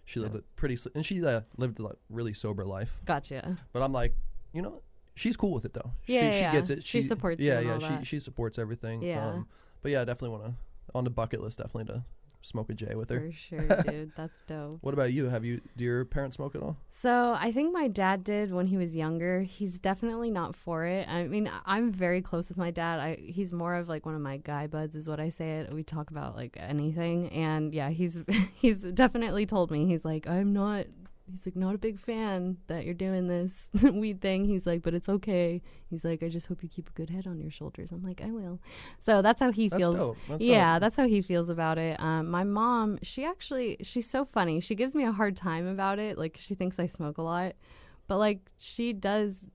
she lived a pretty, and she lived a really sober life. Gotcha. But I'm like, you know, she's cool with it though. Yeah, she yeah. gets it. She supports you Yeah, and yeah. all that. She supports everything. Yeah. But yeah, I definitely want to on the bucket list. Definitely to smoke a J with her. For sure, dude. That's dope. What about you? Do your parents smoke at all? So I think my dad did when he was younger. He's definitely not for it. I mean, I'm very close with my dad. He's more of like one of my guy buds is what I say it. We talk about like anything. And yeah, he's definitely told me, he's like, not a big fan that you're doing this weed thing. He's like, but it's okay. He's like, I just hope you keep a good head on your shoulders. I'm like, I will. So that's how he feels. Dope. That's Yeah, dope. that's how he feels about it. My mom, she's so funny. She gives me a hard time about it. Like, she thinks I smoke a lot, but like she does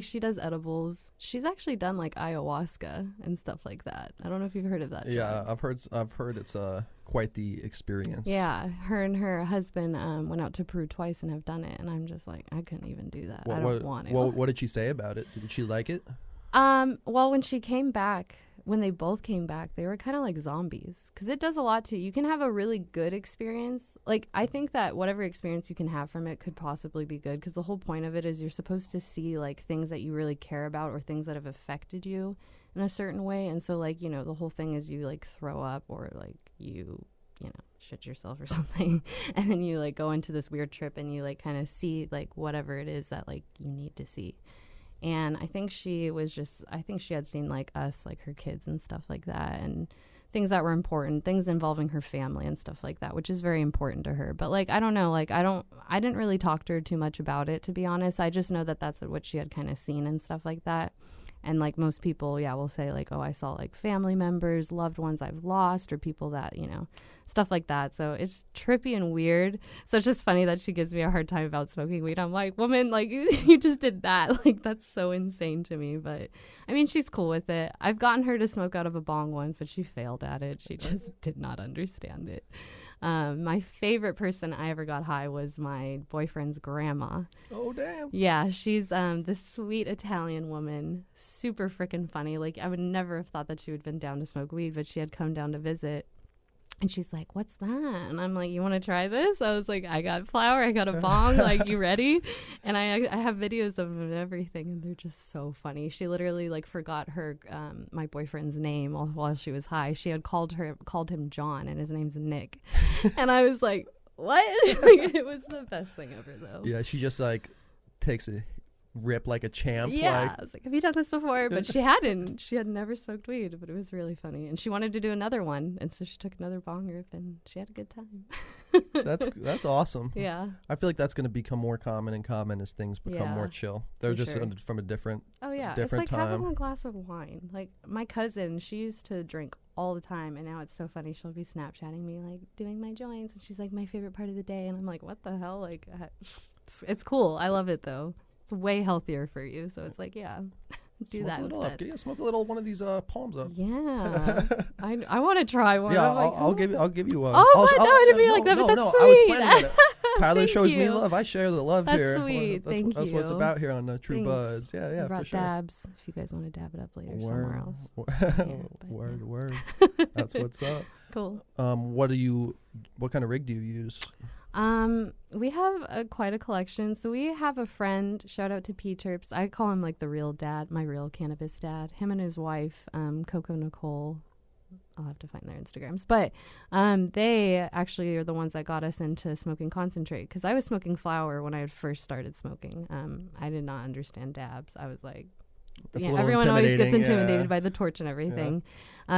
she does edibles. She's actually done like ayahuasca and stuff like that. I don't know if you've heard of that. Yeah, drug. I've heard it's quite the experience. Yeah, her and her husband went out to Peru twice and have done it, and I'm just like, I couldn't even do that. I don't want it. Well, what did she say about it? Did she like it? Well, when they both came back, they were kind of like zombies, because it does a lot you can have a really good experience. Like, I think that whatever experience you can have from it could possibly be good, because the whole point of it is you're supposed to see like things that you really care about or things that have affected you in a certain way. And so like, you know, the whole thing is you like throw up or like you know, shit yourself or something, and then you like go into this weird trip and you like kind of see like whatever it is that like you need to see. And I think she had seen like us, like her kids and stuff like that, and things that were important, things involving her family and stuff like that, which is very important to her. But like, I don't know, like I didn't really talk to her too much about it, to be honest. I just know that that's what she had kind of seen and stuff like that. And like most people, yeah, will say like, oh, I saw like family members, loved ones I've lost, or people that, you know, stuff like that. So it's trippy and weird. So it's just funny that she gives me a hard time about smoking weed. I'm like, woman, like you just did that. Like, that's so insane to me. But I mean, she's cool with it. I've gotten her to smoke out of a bong once, but she failed at it. She just did not understand it. My favorite person I ever got high was my boyfriend's grandma. Oh, damn. Yeah, she's this sweet Italian woman, super freaking funny. Like, I would never have thought that she would have been down to smoke weed, but she had come down to visit. And she's like, what's that? And I'm like, you want to try this? I was like, I got flour, I got a bong, like, you ready? And I have videos of them and everything, and they're just so funny. She literally, like, forgot her, my boyfriend's name while she was high. She had called him John, and his name's Nick. And I was like, what? Like, it was the best thing ever, though. Yeah, she just, like, takes a rip like a champ. Yeah, like. I was like, have you done this before? But she hadn't. She had never smoked weed, but it was really funny. And she wanted to do another one, and so she took another bong rip, and she had a good time. That's awesome. Yeah. I feel like that's going to become more common and common as things become more chill. They're just sure. From a different It's different like time. having a glass of wine. Like, my cousin, she used to drink all the time, and now it's so funny. She'll be Snapchatting me, like, doing my joints, and she's like, my favorite part of the day. And I'm like, what the hell? Like, it's cool. I love it, though. It's way healthier for you. So it's like, yeah, do smoke that a little instead. up. Yeah, smoke a little one of these palms up. Yeah. I want to try one. Yeah, I'm like, I'll give you one. Oh, my God, to be like that, but that's I was sweet. planning on it. Tyler Thank shows me you. love. I share the love That's here. sweet. That's Thank what it's you. about here on True Thanks. Buds. Yeah, I for brought sure. dabs if you guys want to dab it up later somewhere else. Word. That's what's up. Cool. What kind of rig do you use? We have quite a collection. So we have a friend, shout out to P Terps. I call him like the real dad, my real cannabis dad. Him and his wife, Coco Nicole. I'll have to find their Instagrams. But they actually are the ones that got us into smoking concentrate, because I was smoking flower when I had first started smoking. I did not understand dabs. I was like, everyone always gets intimidated by the torch and everything.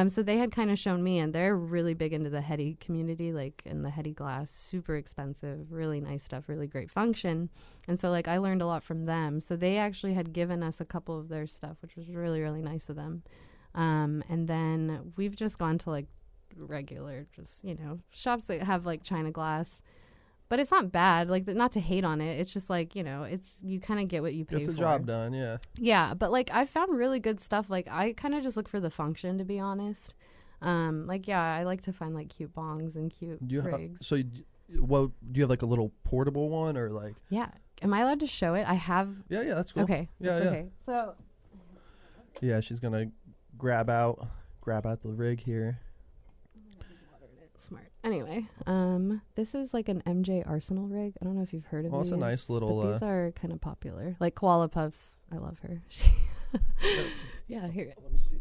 So they had kind of shown me, and they're really big into the heady community, like in the heady glass, super expensive, really nice stuff, really great function. And so like I learned a lot from them. So they actually had given us a couple of their stuff, which was really, really nice of them. And then we've just gone to like regular, just, you know, shops that have like China glass, but it's not bad. Like, not to hate on it. It's just like, you know, you kind of get what you pay for. It's a job done. Yeah. Yeah. But like, I found really good stuff. Like, I kind of just look for the function, to be honest. Like, yeah, I like to find like cute bongs and cute rigs. Do you have like a little portable one, or like? Yeah. Am I allowed to show it? I have. Yeah. That's cool. Okay. Yeah. Okay. So. Yeah, she's gonna grab out the rig here. Smart. Anyway, this is like an MJ Arsenal rig. I don't know if you've heard of these. It's a nice little. But these are kind of popular. Like Koala Puffs. I love her. Yeah, here. Let me see.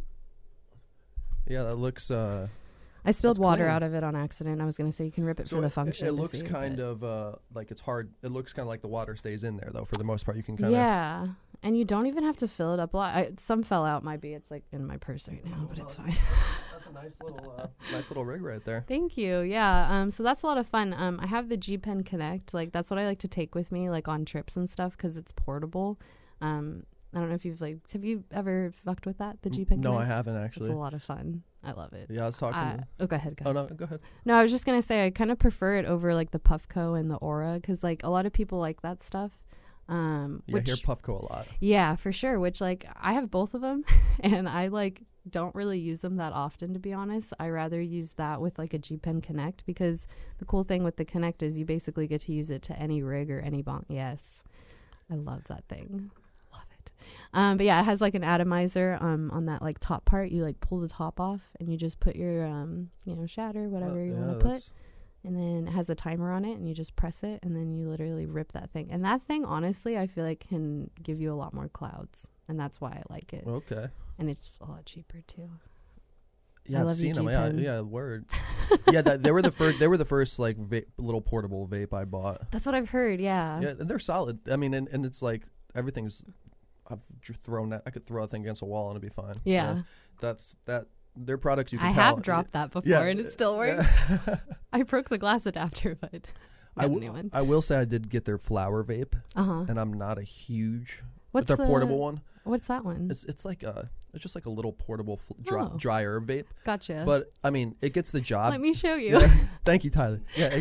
Yeah, that looks. I spilled water out of it on accident. I was gonna say you can rip it for the function. It looks kind of like it's hard. It looks kind of like the water stays in there though. For the most part, you can kind of. Yeah, and you don't even have to fill it up a lot. Some fell out. It's like in my purse right now, but it's fine. That's a nice little rig right there. Thank you. Yeah. So that's a lot of fun. I have the GPen Connect. Like that's what I like to take with me, like on trips and stuff, because it's portable. I don't know if have you ever fucked with that? The GPen Connect? No, I haven't actually. It's a lot of fun. I love it. Yeah, I was talking. Go ahead. Oh no, go ahead. No, I was just gonna say I kind of prefer it over like the Puffco and the Aura, because like a lot of people like that stuff. I hear Puffco a lot. Yeah, for sure. Which like I have both of them, and I like don't really use them that often, to be honest. I rather use that with like a GPen Connect, because the cool thing with the Connect is you basically get to use it to any rig or any bong. Yes, I love that thing. But yeah, it has like an atomizer on that like top part. You like pull the top off and you just put your shatter, whatever you want to put, and then it has a timer on it, and you just press it, and then you literally rip that thing. And that thing, honestly, I feel like can give you a lot more clouds, and that's why I like it. Okay. And it's a lot cheaper too. Yeah, I've seen them. Yeah, word. Yeah, they were the first. They were the first like little portable vape I bought. That's what I've heard. Yeah. Yeah, and they're solid. I mean, and it's like everything's. I've thrown that. I could throw a thing against a wall and it'd be fine. Yeah. That's that. They're products you can. I have dropped that before and it still works. Yeah. I broke the glass adapter, but I will say I did get their flower vape, and I'm not a huge. What's their portable one? What's that one? It's like it's just like a little portable dry herb vape. Gotcha. But I mean, it gets the job. Let me show you. Yeah. Thank you, Tyler. Yeah,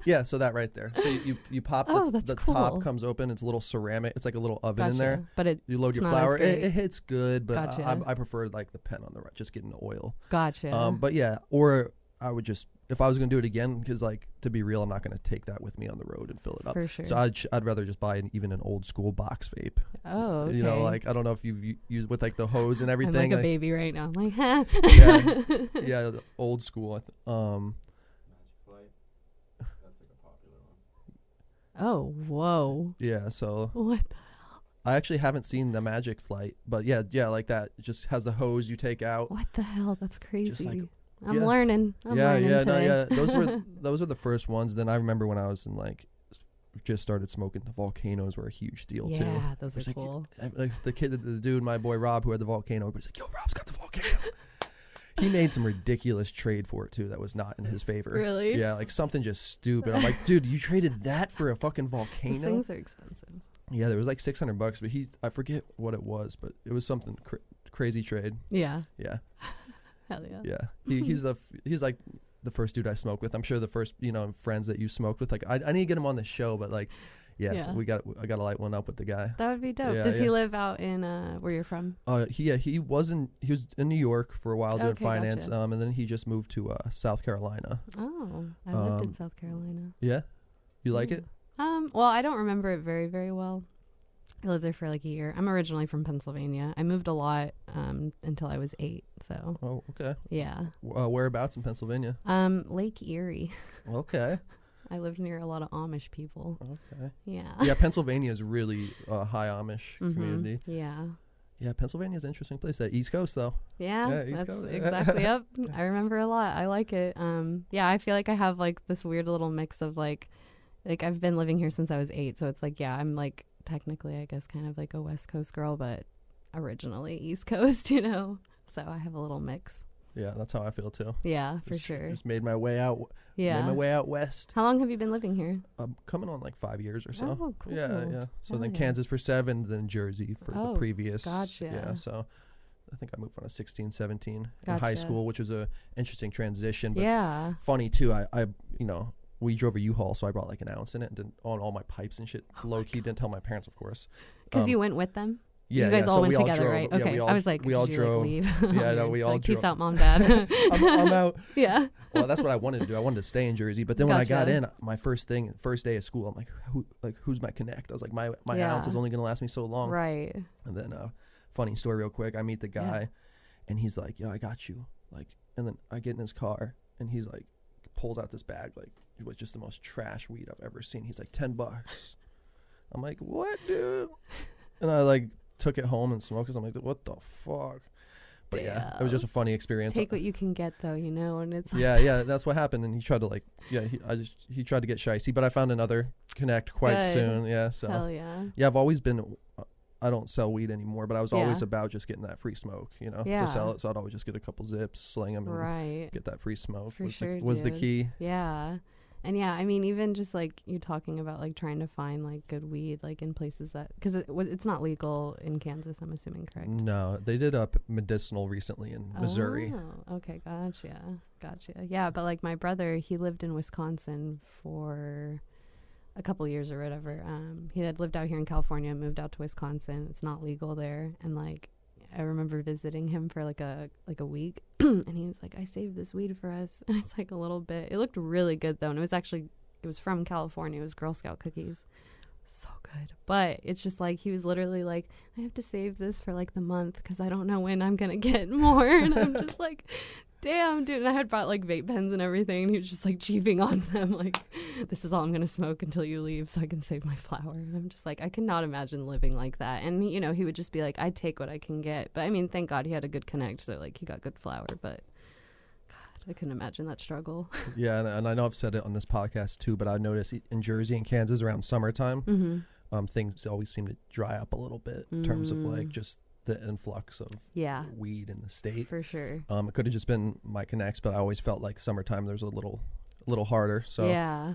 yeah. So that right there. So you pop the cool. top comes open. It's a little ceramic. It's like a little oven in there. But you load your flour. It hits good, but gotcha. I prefer like the pen on the right, just getting the oil. Gotcha. But yeah, or I would just. If I was going to do it again, because like to be real, I'm not going to take that with me on the road and fill it up. For sure. So I'd rather just buy even an old school box vape. Oh, okay. You know, like I don't know if you've used with like the hose and everything. I'm like a baby right now. I'm like, yeah, old school. Oh, whoa. Yeah, so what the hell? I actually haven't seen the Magic Flight, but yeah, like that. It just has the hose you take out. What the hell? That's crazy. Just like, I'm learning. I'm learning today. Those were the first ones. Then I remember when I was in like just started smoking, the volcanoes were a huge deal too. Yeah, those are cool. Like the dude, my boy Rob, who had the volcano, was like, "Yo, Rob's got the volcano." He made some ridiculous trade for it too. That was not in his favor. Really? Yeah, like something just stupid. I'm like, dude, you traded that for a fucking volcano? These things are expensive. Yeah, there was like $600, but I forget what it was, but it was something crazy trade. Yeah. Yeah. Hell yeah. Yeah. He's like the first dude I smoked with. I'm sure the first, friends that you smoked with. Like I need to get him on the show, but like, I got to light one up with the guy. That would be dope. Yeah, Does he live out in where you're from? He was in New York for a while doing finance. Gotcha. And then he just moved to South Carolina. Oh, I lived in South Carolina. Yeah. You like it? Well, I don't remember it very, very well. I lived there for like a year. I'm originally from Pennsylvania. I moved a lot until I was 8. So. Oh, okay. Yeah. Whereabouts in Pennsylvania? Lake Erie. Okay. I lived near a lot of Amish people. Okay. Yeah. Yeah, Pennsylvania is really a high Amish community. Yeah. Yeah, Pennsylvania's an interesting place. That East Coast, though. Yeah, East that's Coast. exactly. Yep, I remember a lot. I like it. Yeah, I feel like I have like this weird little mix of like I've been living here since I was 8, so it's like, yeah, I'm like technically, I guess, kind of like a West Coast girl, but originally East Coast, you know. So I have a little mix. Yeah, that's how I feel too. Yeah, for sure. Just made my way out. Yeah. Made my way out west. How long have you been living here? I'm coming on like 5 years or so. Oh, cool. Yeah. So Hell then yeah. Kansas for 7, then Jersey for the previous. Gotcha. Yeah, so I think I moved on a 16, 17 in high Gotcha. school, which was a interesting transition. But Yeah. funny too. I you know, we drove a U-Haul, so I brought like an ounce in it and did on all my pipes and shit. Low key, didn't tell my parents, of course. Because you went with them? Yeah, you guys all so went we together, drove, right? yeah, Okay. I was like, we all did you, drove. like, leave? Yeah, no, we all like, drove. Peace out, Mom, Dad. I'm out. Yeah. Well, that's what I wanted to do. I wanted to stay in Jersey, but then when I got Gotcha. in, my first day of school, I'm like, who's my connect? I was like, my Yeah. ounce is only gonna last me so long. Right. And then, funny story, real quick. I meet the guy, and he's like, "Yo, I got you." Like, and then I get in his car, and he's like, pulls out this bag, like, it was just the most trash weed I've ever seen. He's like, $10. I'm like, what, dude? And I like took it home and smoked it. I'm like, what the fuck? But yeah, it was just a funny experience. Take what you can get, though, you know, and it's yeah, that's what happened. And he tried to like, he tried to get shicey, but I found another connect quite Good. soon. Yeah, so hell yeah. yeah, I've always been. I don't sell weed anymore, but I was always Yeah. about just getting that free smoke, you know, Yeah. to sell it. So I'd always just get a couple zips, sling them, and Right. get that free smoke. For was sure, was the dude. key. Yeah. And yeah, I mean, even just like you talking about like trying to find like good weed, like in places that, because it's not legal in Kansas, I'm assuming, correct? No, they did up medicinal recently in Missouri. Oh, okay. Gotcha. Yeah. But like my brother, he lived in Wisconsin for a couple years or whatever. He had lived out here in California, moved out to Wisconsin. It's not legal there. And like, I remember visiting him for like a week and he was like, I saved this weed for us. And it's like a little bit, it looked really good though. And it was from California. It was Girl Scout cookies. So good. But it's just like, he was literally like, I have to save this for like the month because I don't know when I'm going to get more. And I'm just like, damn, dude. And I had brought like vape pens and everything. And he was just like chiefing on them. Like, this is all I'm going to smoke until you leave so I can save my flower. And I'm just like, I cannot imagine living like that. And, you know, he would just be like, I take what I can get. But I mean, thank God he had a good connect. So like he got good flower. But God, I couldn't imagine that struggle. Yeah, and I know I've said it on this podcast too, but I noticed in Jersey and Kansas around summertime, things always seem to dry up a little bit in terms of like just the influx of weed in the state. For sure. It could have just been my connects, but I always felt like summertime there's a little harder. So yeah.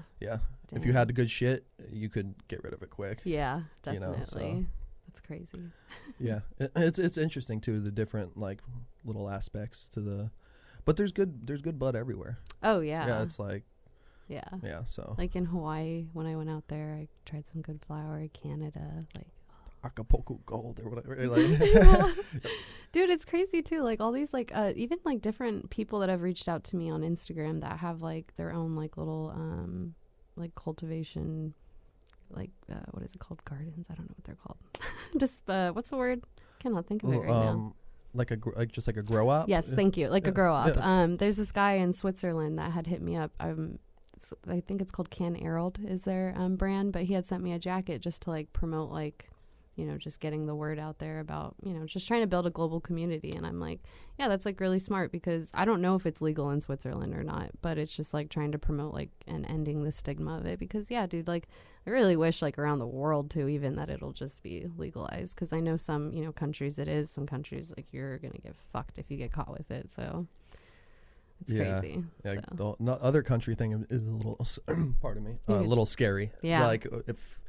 If you had the good shit, you could get rid of it quick. Yeah, definitely. You know, so. That's crazy. Yeah, it's interesting too, the different like little aspects to the, but there's good bud everywhere. Oh yeah. Yeah, it's like yeah. So like in Hawaii when I went out there, I tried some good flower. Canada, like Acapulco Gold or whatever. Like dude, it's crazy too. Like all these like even like different people that have reached out to me on Instagram that have like their own like little like cultivation, like what is it called? Gardens? I don't know what they're called. Just what's the word? Cannot think of it right now. Like just like a grow up. Yes, thank you. Like a grow up. Yeah. There's this guy in Switzerland that had hit me up. I think it's called Can Erald is their brand, but he had sent me a jacket just to like promote like, you know, just getting the word out there about, you know, just trying to build a global community. And I'm like, yeah, that's like really smart because I don't know if it's legal in Switzerland or not, but it's just like trying to promote like and ending the stigma of it because yeah, dude, like I really wish like around the world too, even that it'll just be legalized. Cause I know some, you know, countries it is, some countries like you're going to get fucked if you get caught with it. So it's crazy. Yeah. So. The other country thing is a little, pardon me, a little scary. Yeah. Like if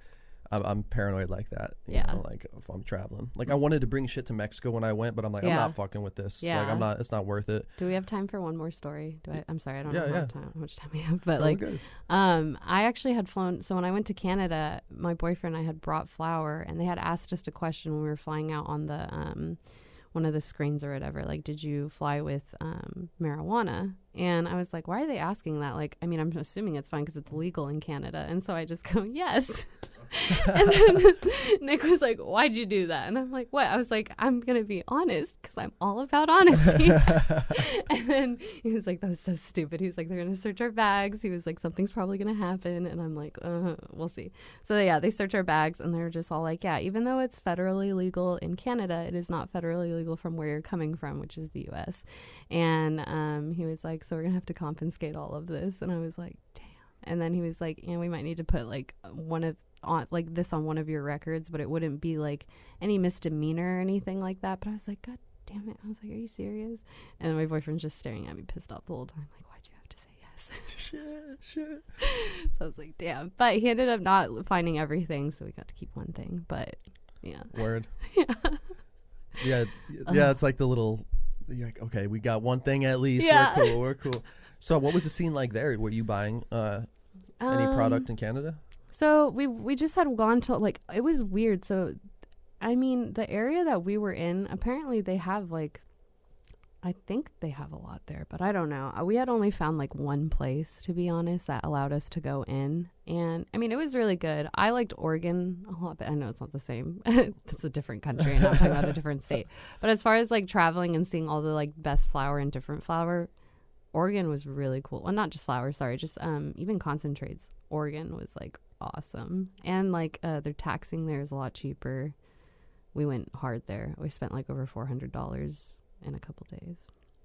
I'm paranoid like that, you Yeah. know, like if I'm traveling, like I wanted to bring shit to Mexico when I went, but I'm like, I'm not fucking with this. Yeah. Like it's not worth it. Do we have time for one more story? I'm sorry, I don't know how much time we have, but No, like, we're good. I actually had flown. So when I went to Canada, my boyfriend and I had brought flour, and they had asked us a question when we were flying out on the one of the screens or whatever. Like, did you fly with marijuana? And I was like, why are they asking that? Like, I mean, I'm assuming it's fine because it's legal in Canada. And so I just go, yes. And then Nick was like, why'd you do that? And I'm like, what? I was like, I'm going to be honest because I'm all about honesty. And then he was like, that was so stupid. He was like, they're going to search our bags. He was like, something's probably going to happen. And I'm like, we'll see. So yeah, they search our bags and they're just all like, yeah, even though it's federally legal in Canada, it is not federally legal from where you're coming from, which is the US. And he was like, so we're going to have to confiscate all of this. And I was like, damn. And then he was like, we might need to put like this on one of your records, but it wouldn't be like any misdemeanor or anything like that. But I was like, God damn it. I was like, are you serious? And then my boyfriend's just staring at me pissed off the whole time. Like, why'd you have to say yes? Shit. So I was like, damn. But he ended up not finding everything, so we got to keep one thing. But yeah. Word. Yeah. Yeah. It's like the little, you're like, okay, we got one thing at least. Yeah. We're cool. So what was the scene like there? Were you buying any product in Canada? So we just had gone to, like, it was weird. So, I mean, the area that we were in, apparently they have, like, I think they have a lot there, but I don't know. We had only found, like, one place, to be honest, that allowed us to go in. And, I mean, it was really good. I liked Oregon a lot, but I know it's not the same. It's a different country, and I'm talking about a different state. But as far as, like, traveling and seeing all the, like, best flower and different flower, Oregon was really cool. Well, not just flowers, sorry, just even concentrates. Oregon was, like, awesome. And, like, their taxing there is a lot cheaper. We went hard there. We spent, like, over $400 in a couple days.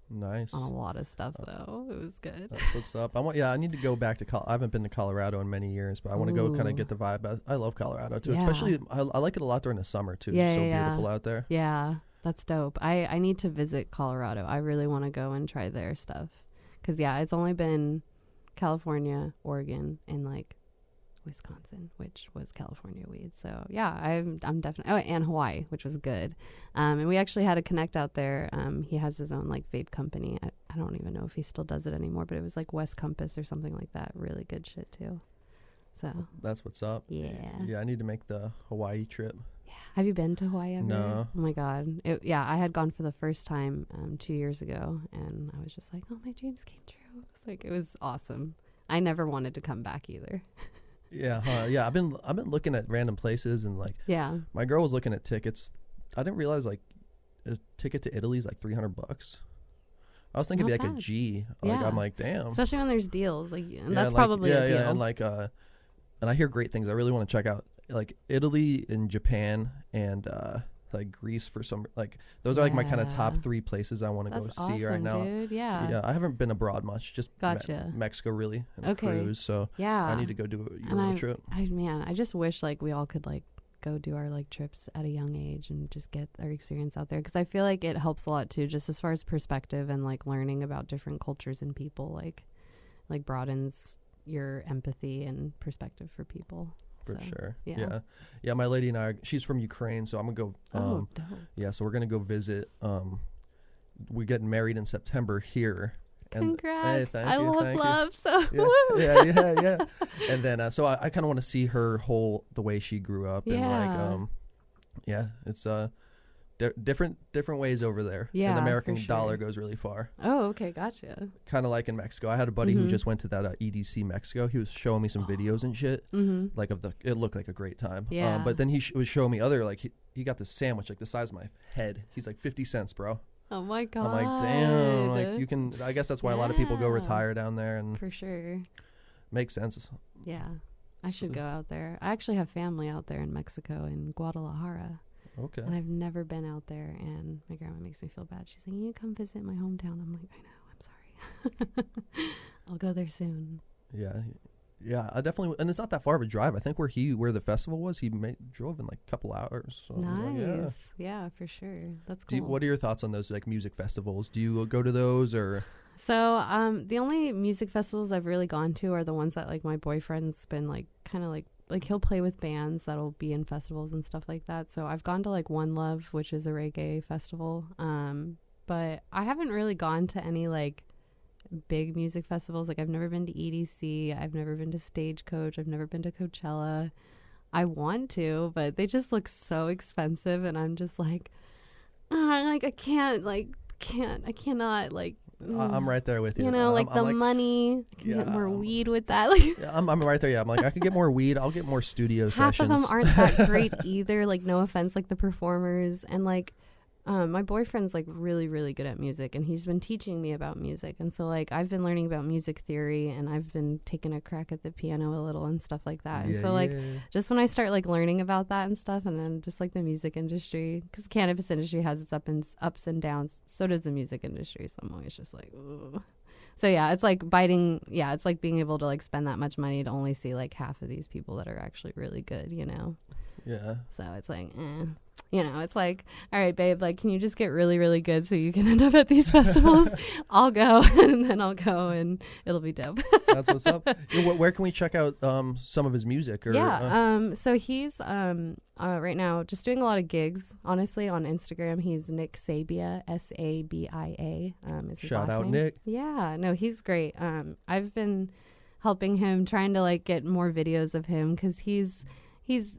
Nice. On a lot of stuff, though. It was good. That's what's up. I need to go back to I haven't been to Colorado in many years, but I want to go kind of get the vibe. I love Colorado, too. Yeah. Especially, I like it a lot during the summer, too. Yeah, it's so beautiful out there. Yeah, that's dope. I need to visit Colorado. I really want to go and try their stuff. Because, yeah, it's only been California, Oregon, and, like, Wisconsin, which was California weed. So, yeah, I'm definitely... Oh, and Hawaii, which was good. And we actually had a Connect out there. He has his own, like, vape company. I don't even know if he still does it anymore, but it was, like, West Compass or something like that. Really good shit, too. So... That's what's up. Yeah. Yeah, I need to make the Hawaii trip. Yeah. Have you been to Hawaii ever? No. Oh, my God. I had gone for the first time 2 years ago, and I was just like, oh, my dreams came true. It was awesome. I never wanted to come back either. Yeah, yeah. I've been looking at random places and like. Yeah. My girl was looking at tickets. I didn't realize like a ticket to Italy is like $300. I was thinking it'd be like a G. Yeah. Like I'm like, damn. Especially when there's deals, like, and yeah, that's like, probably a deal. Yeah, and like and I hear great things. I really want to check out like Italy and Japan and like Greece for some, like those are like my kind of top 3 places I want to go awesome, see right now. Dude. Yeah. I haven't been abroad much, just gotcha. Mexico really, and a cruise. So yeah, I need to go do a Euro trip. I just wish like we all could like go do our like trips at a young age and just get our experience out there, because I feel like it helps a lot too, just as far as perspective and like learning about different cultures and people, like broadens your empathy and perspective for people. For sure. Yeah. My lady and I, she's from Ukraine, so I'm gonna go. Dope. Yeah, so we're gonna go visit. We're getting married in September here. Congrats! Hey, I love love. So yeah. And then so I kind of want to see her the way she grew up, and like it's different ways over there. Yeah, and the American dollar goes really far. Oh, okay, gotcha. Kind of like in Mexico. I had a buddy who just went to that EDC Mexico. He was showing me some videos and shit. Like it looked like a great time. Yeah. But then he was showing me other, like he got this sandwich like the size of my head. He's like 50 cents, bro. Oh my God. I'm like, damn. Like you can. I guess that's why a lot of people go retire down there, and for sure. Makes sense. Yeah, I should go out there. I actually have family out there in Mexico, in Guadalajara. Okay. And I've never been out there, and my grandma makes me feel bad. She's like, you need to come visit my hometown. I'm like, I know, I'm sorry. I'll go there soon. Yeah, I definitely, and it's not that far of a drive. I think where the festival was, he drove in like a couple hours. So nice. Like, yeah, for sure. That's cool. What are your thoughts on those like music festivals? Do you go to those or? So the only music festivals I've really gone to are the ones that like my boyfriend's been like kind of like he'll play with bands that'll be in festivals and stuff like that. So I've gone to like One Love, which is a reggae festival. But I haven't really gone to any like big music festivals. Like I've never been to EDC. I've never been to Stagecoach. I've never been to Coachella. I want to, but they just look so expensive, and I'm just like, I cannot I'm right there with you. You know, like I'm the like, money, you can get more yeah. weed with that. Like, Yeah, I'm right there. Yeah, I'm like, I could get more weed. I'll get more studio half sessions. of them aren't that great either. Like, no offense, like the performers. And like, my boyfriend's like really, really good at music, and he's been teaching me about music. And so like, I've been learning about music theory, and I've been taking a crack at the piano a little and stuff like that. And so like, just when I start like learning about that and stuff, and then just like the music industry, because the cannabis industry has its ups and downs. So does the music industry. So I'm always just like, ooh. So yeah, it's like biting. Yeah, it's like being able to like spend that much money to only see like half of these people that are actually really good, you know? Yeah. So it's like, you know, it's like, all right, babe, like, can you just get really, really good so you can end up at these festivals? I'll go, and then I'll go, and it'll be dope. That's what's up. Where can we check out some of his music? Or, so he's right now just doing a lot of gigs. Honestly, on Instagram, he's Nick Sabia, Sabia. Is his shout last out name. Nick. Yeah, no, he's great. I've been helping him, trying to like get more videos of him, because he's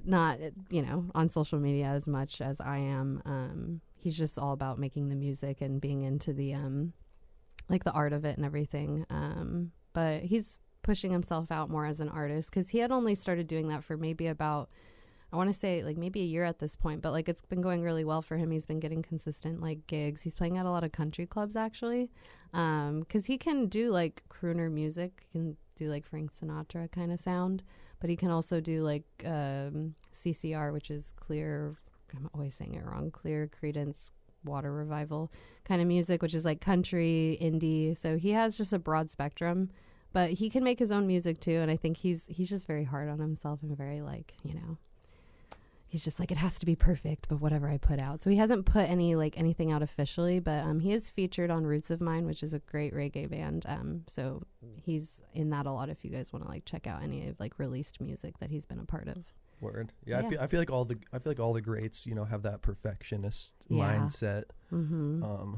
not, you know, on social media as much as I am. He's just all about making the music and being into the like the art of it and everything. But he's pushing himself out more as an artist, because he had only started doing that for maybe about, I want to say like maybe a year at this point, but like it's been going really well for him. He's been getting consistent like gigs. He's playing at a lot of country clubs actually, because he can do like crooner music. He can do like Frank Sinatra kind of sound, but he can also do like CCR, which is clear, I'm always saying it wrong, Clear Credence Water Revival kind of music, which is like country, indie. So he has just a broad spectrum, but he can make his own music too. And I think he's just very hard on himself and very like, you know, he's just like, it has to be perfect, but whatever I put out. So he hasn't put anything out officially, but he is featured on Roots of Mine, which is a great reggae band. So he's in that a lot if you guys want to like check out any of like released music that he's been a part of. Word. Yeah, I feel like all the greats, you know, have that perfectionist mindset. Mm-hmm.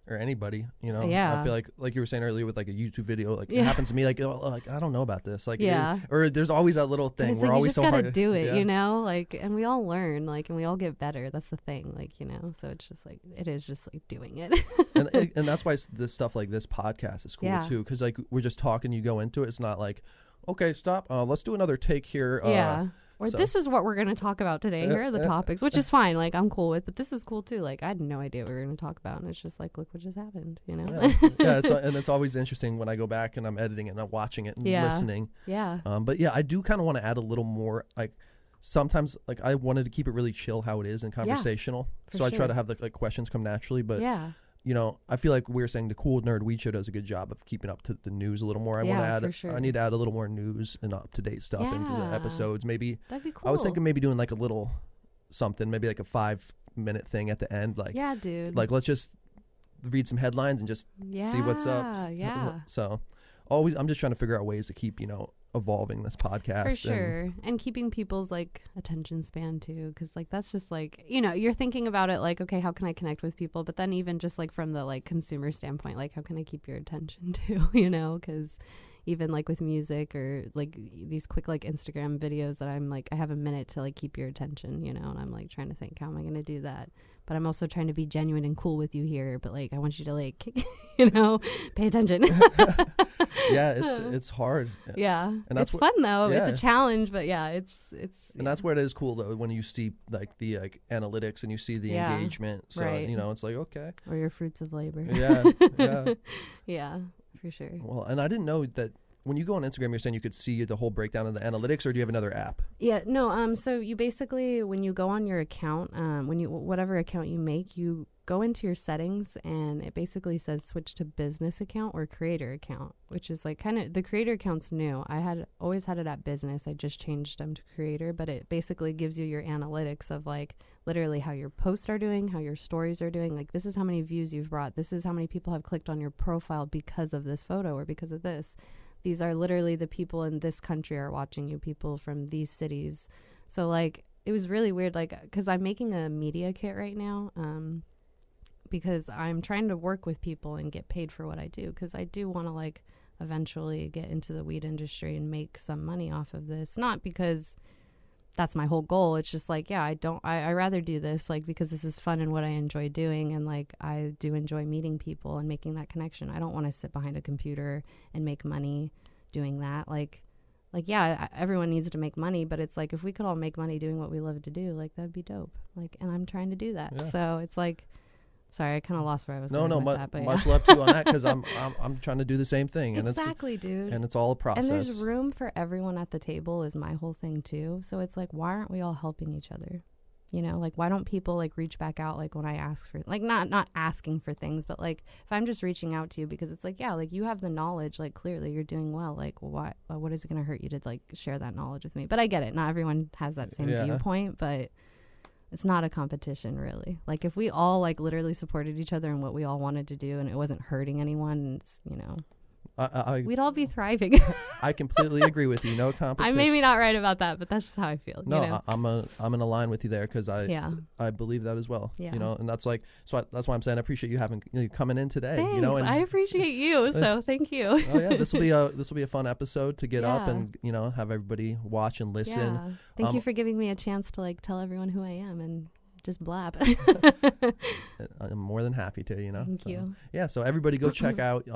Or anybody, you know. Yeah. I feel like you were saying earlier with like a YouTube video, like it happens to me, like, like I don't know about this, like, yeah. or there's always that little thing we're like, always so hard. You just gotta do it, yeah. you know, like, and we all learn, like, and we all get better. That's the thing, like, you know. So it's just like it is just like doing it. and that's why this stuff like this podcast is cool too, because like we're just talking, you go into it. It's not like, okay, stop, let's do another take here. Or this is what we're going to talk about today. Here are the topics, which is fine. Like, I'm cool with, but this is cool too. Like, I had no idea what we were going to talk about. And it's just like, look what just happened, you know? Yeah, and it's always interesting when I go back and I'm editing it and I'm watching it and listening. Yeah. But yeah, I do kind of want to add a little more, like, sometimes, like, I wanted to keep it really chill how it is and conversational. So I try to have the like questions come naturally. But, you know, I feel like we were saying the Cool Nerd Weed Show does a good job of keeping up to the news a little more. I want to add, I need to add a little more news and up-to-date stuff into the episodes. Maybe that'd be cool. I was thinking maybe doing like a little something, maybe like a 5-minute thing at the end. Like, yeah, dude. Like, let's just read some headlines and just see what's up. Yeah. So I'm just trying to figure out ways to keep, you know, evolving this podcast. For sure. And keeping people's like attention span too, because like that's just like, you know, you're thinking about it like, okay, how can I connect with people? But then even just like from the like consumer standpoint, like how can I keep your attention too, you know? Because even like with music or like these quick like Instagram videos that I'm like, I have a minute to like keep your attention, you know? And I'm like trying to think, how am I going to do that? But I'm also trying to be genuine and cool with you here. But like, I want you to like, you know, pay attention. Yeah, it's hard. Yeah, and that's it's fun though. Yeah. It's a challenge, but yeah, it's. And that's where it is cool though, when you see like the like analytics and you see the engagement. So you know, it's like, okay. Or your fruits of labor. Yeah. Yeah, for sure. Well, and I didn't know that. When you go on Instagram, you're saying you could see the whole breakdown of the analytics, or do you have another app? Yeah, no. So you basically, when you go on your account, whatever account you make, you go into your settings, and it basically says switch to business account or creator account, which is like kind of the creator account's new. I had always had it at business. I just changed them to creator, but it basically gives you your analytics of like literally how your posts are doing, how your stories are doing. Like, this is how many views you've brought. This is how many people have clicked on your profile because of this photo or because of this. These are literally the people in this country are watching you, people from these cities. So, like, it was really weird, like, because I'm making a media kit right now because I'm trying to work with people and get paid for what I do, because I do want to, like, eventually get into the weed industry and make some money off of this. Not because that's my whole goal. It's just like, yeah, I rather do this like because this is fun and what I enjoy doing, and like I do enjoy meeting people and making that connection. I don't want to sit behind a computer and make money doing that. Like yeah, everyone needs to make money, but it's like if we could all make money doing what we love to do, like that'd be dope. Like, and I'm trying to do that. Yeah. So it's like, sorry, I kind of lost where I was going with that, but much love to you on that, because I'm trying to do the same thing, and exactly, dude. And it's all a process. And there's room for everyone at the table is my whole thing too. So it's like, why aren't we all helping each other? You know, like why don't people like reach back out like when I ask for, like not asking for things, but like if I'm just reaching out to you because it's like, yeah, like you have the knowledge, like clearly you're doing well, like what is it going to hurt you to like share that knowledge with me? But I get it. Not everyone has that same viewpoint, but it's not a competition really. Like if we all like literally supported each other in what we all wanted to do and it wasn't hurting anyone, and it's, you know, we'd all be thriving. I completely agree with you. No competition. I'm maybe not right about that, but that's just how I feel. No, you know? I'm in a line with you there, because I believe that as well. Yeah. You know, and that's like, so that's why I'm saying I appreciate you coming in today. Thanks. You know, and I appreciate you. So thank you. Oh yeah, this will be a fun episode to get up and, you know, have everybody watch and listen. Yeah. Thank you for giving me a chance to like tell everyone who I am and just blab. I'm more than happy to, you know. Thank you. Yeah, so everybody go check out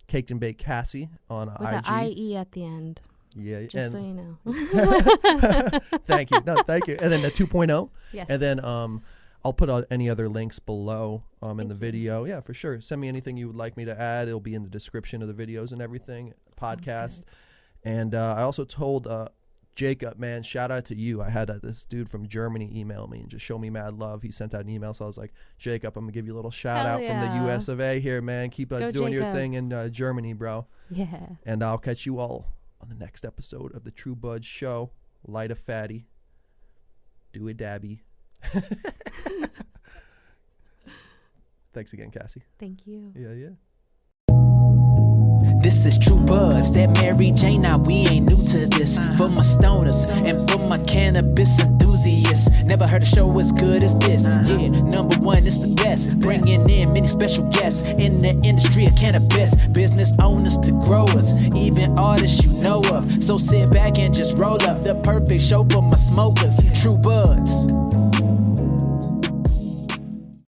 Caked and Baked Cassie on With IG. With an IE at the end. Yeah. Just so you know. Thank you. No, thank you. And then the 2.0. Yes. And then I'll put out any other links below in the video. Yeah, for sure. Send me anything you would like me to add. It'll be in the description of the videos and everything. Podcast. And I also told Jacob, man, shout out to you. I had this dude from Germany email me and just show me mad love. He sent out an email, so I was like, Jacob, I'm going to give you a little shout out from the US of A here, man. Keep doing Jacob. your thing in Germany, bro. Yeah. And I'll catch you all on the next episode of the True Bud Show. Light a fatty. Do a dabby. Thanks again, Cassie. Thank you. Yeah. This is True Buds, that Mary Jane, now we ain't new to this. For my stoners and for my cannabis enthusiasts, never heard a show as good as this. Yeah, number one, it's the best. Bringing in many special guests in the industry of cannabis. Business owners to growers, even artists you know of. So sit back and just roll up the perfect show for my smokers. True Buds.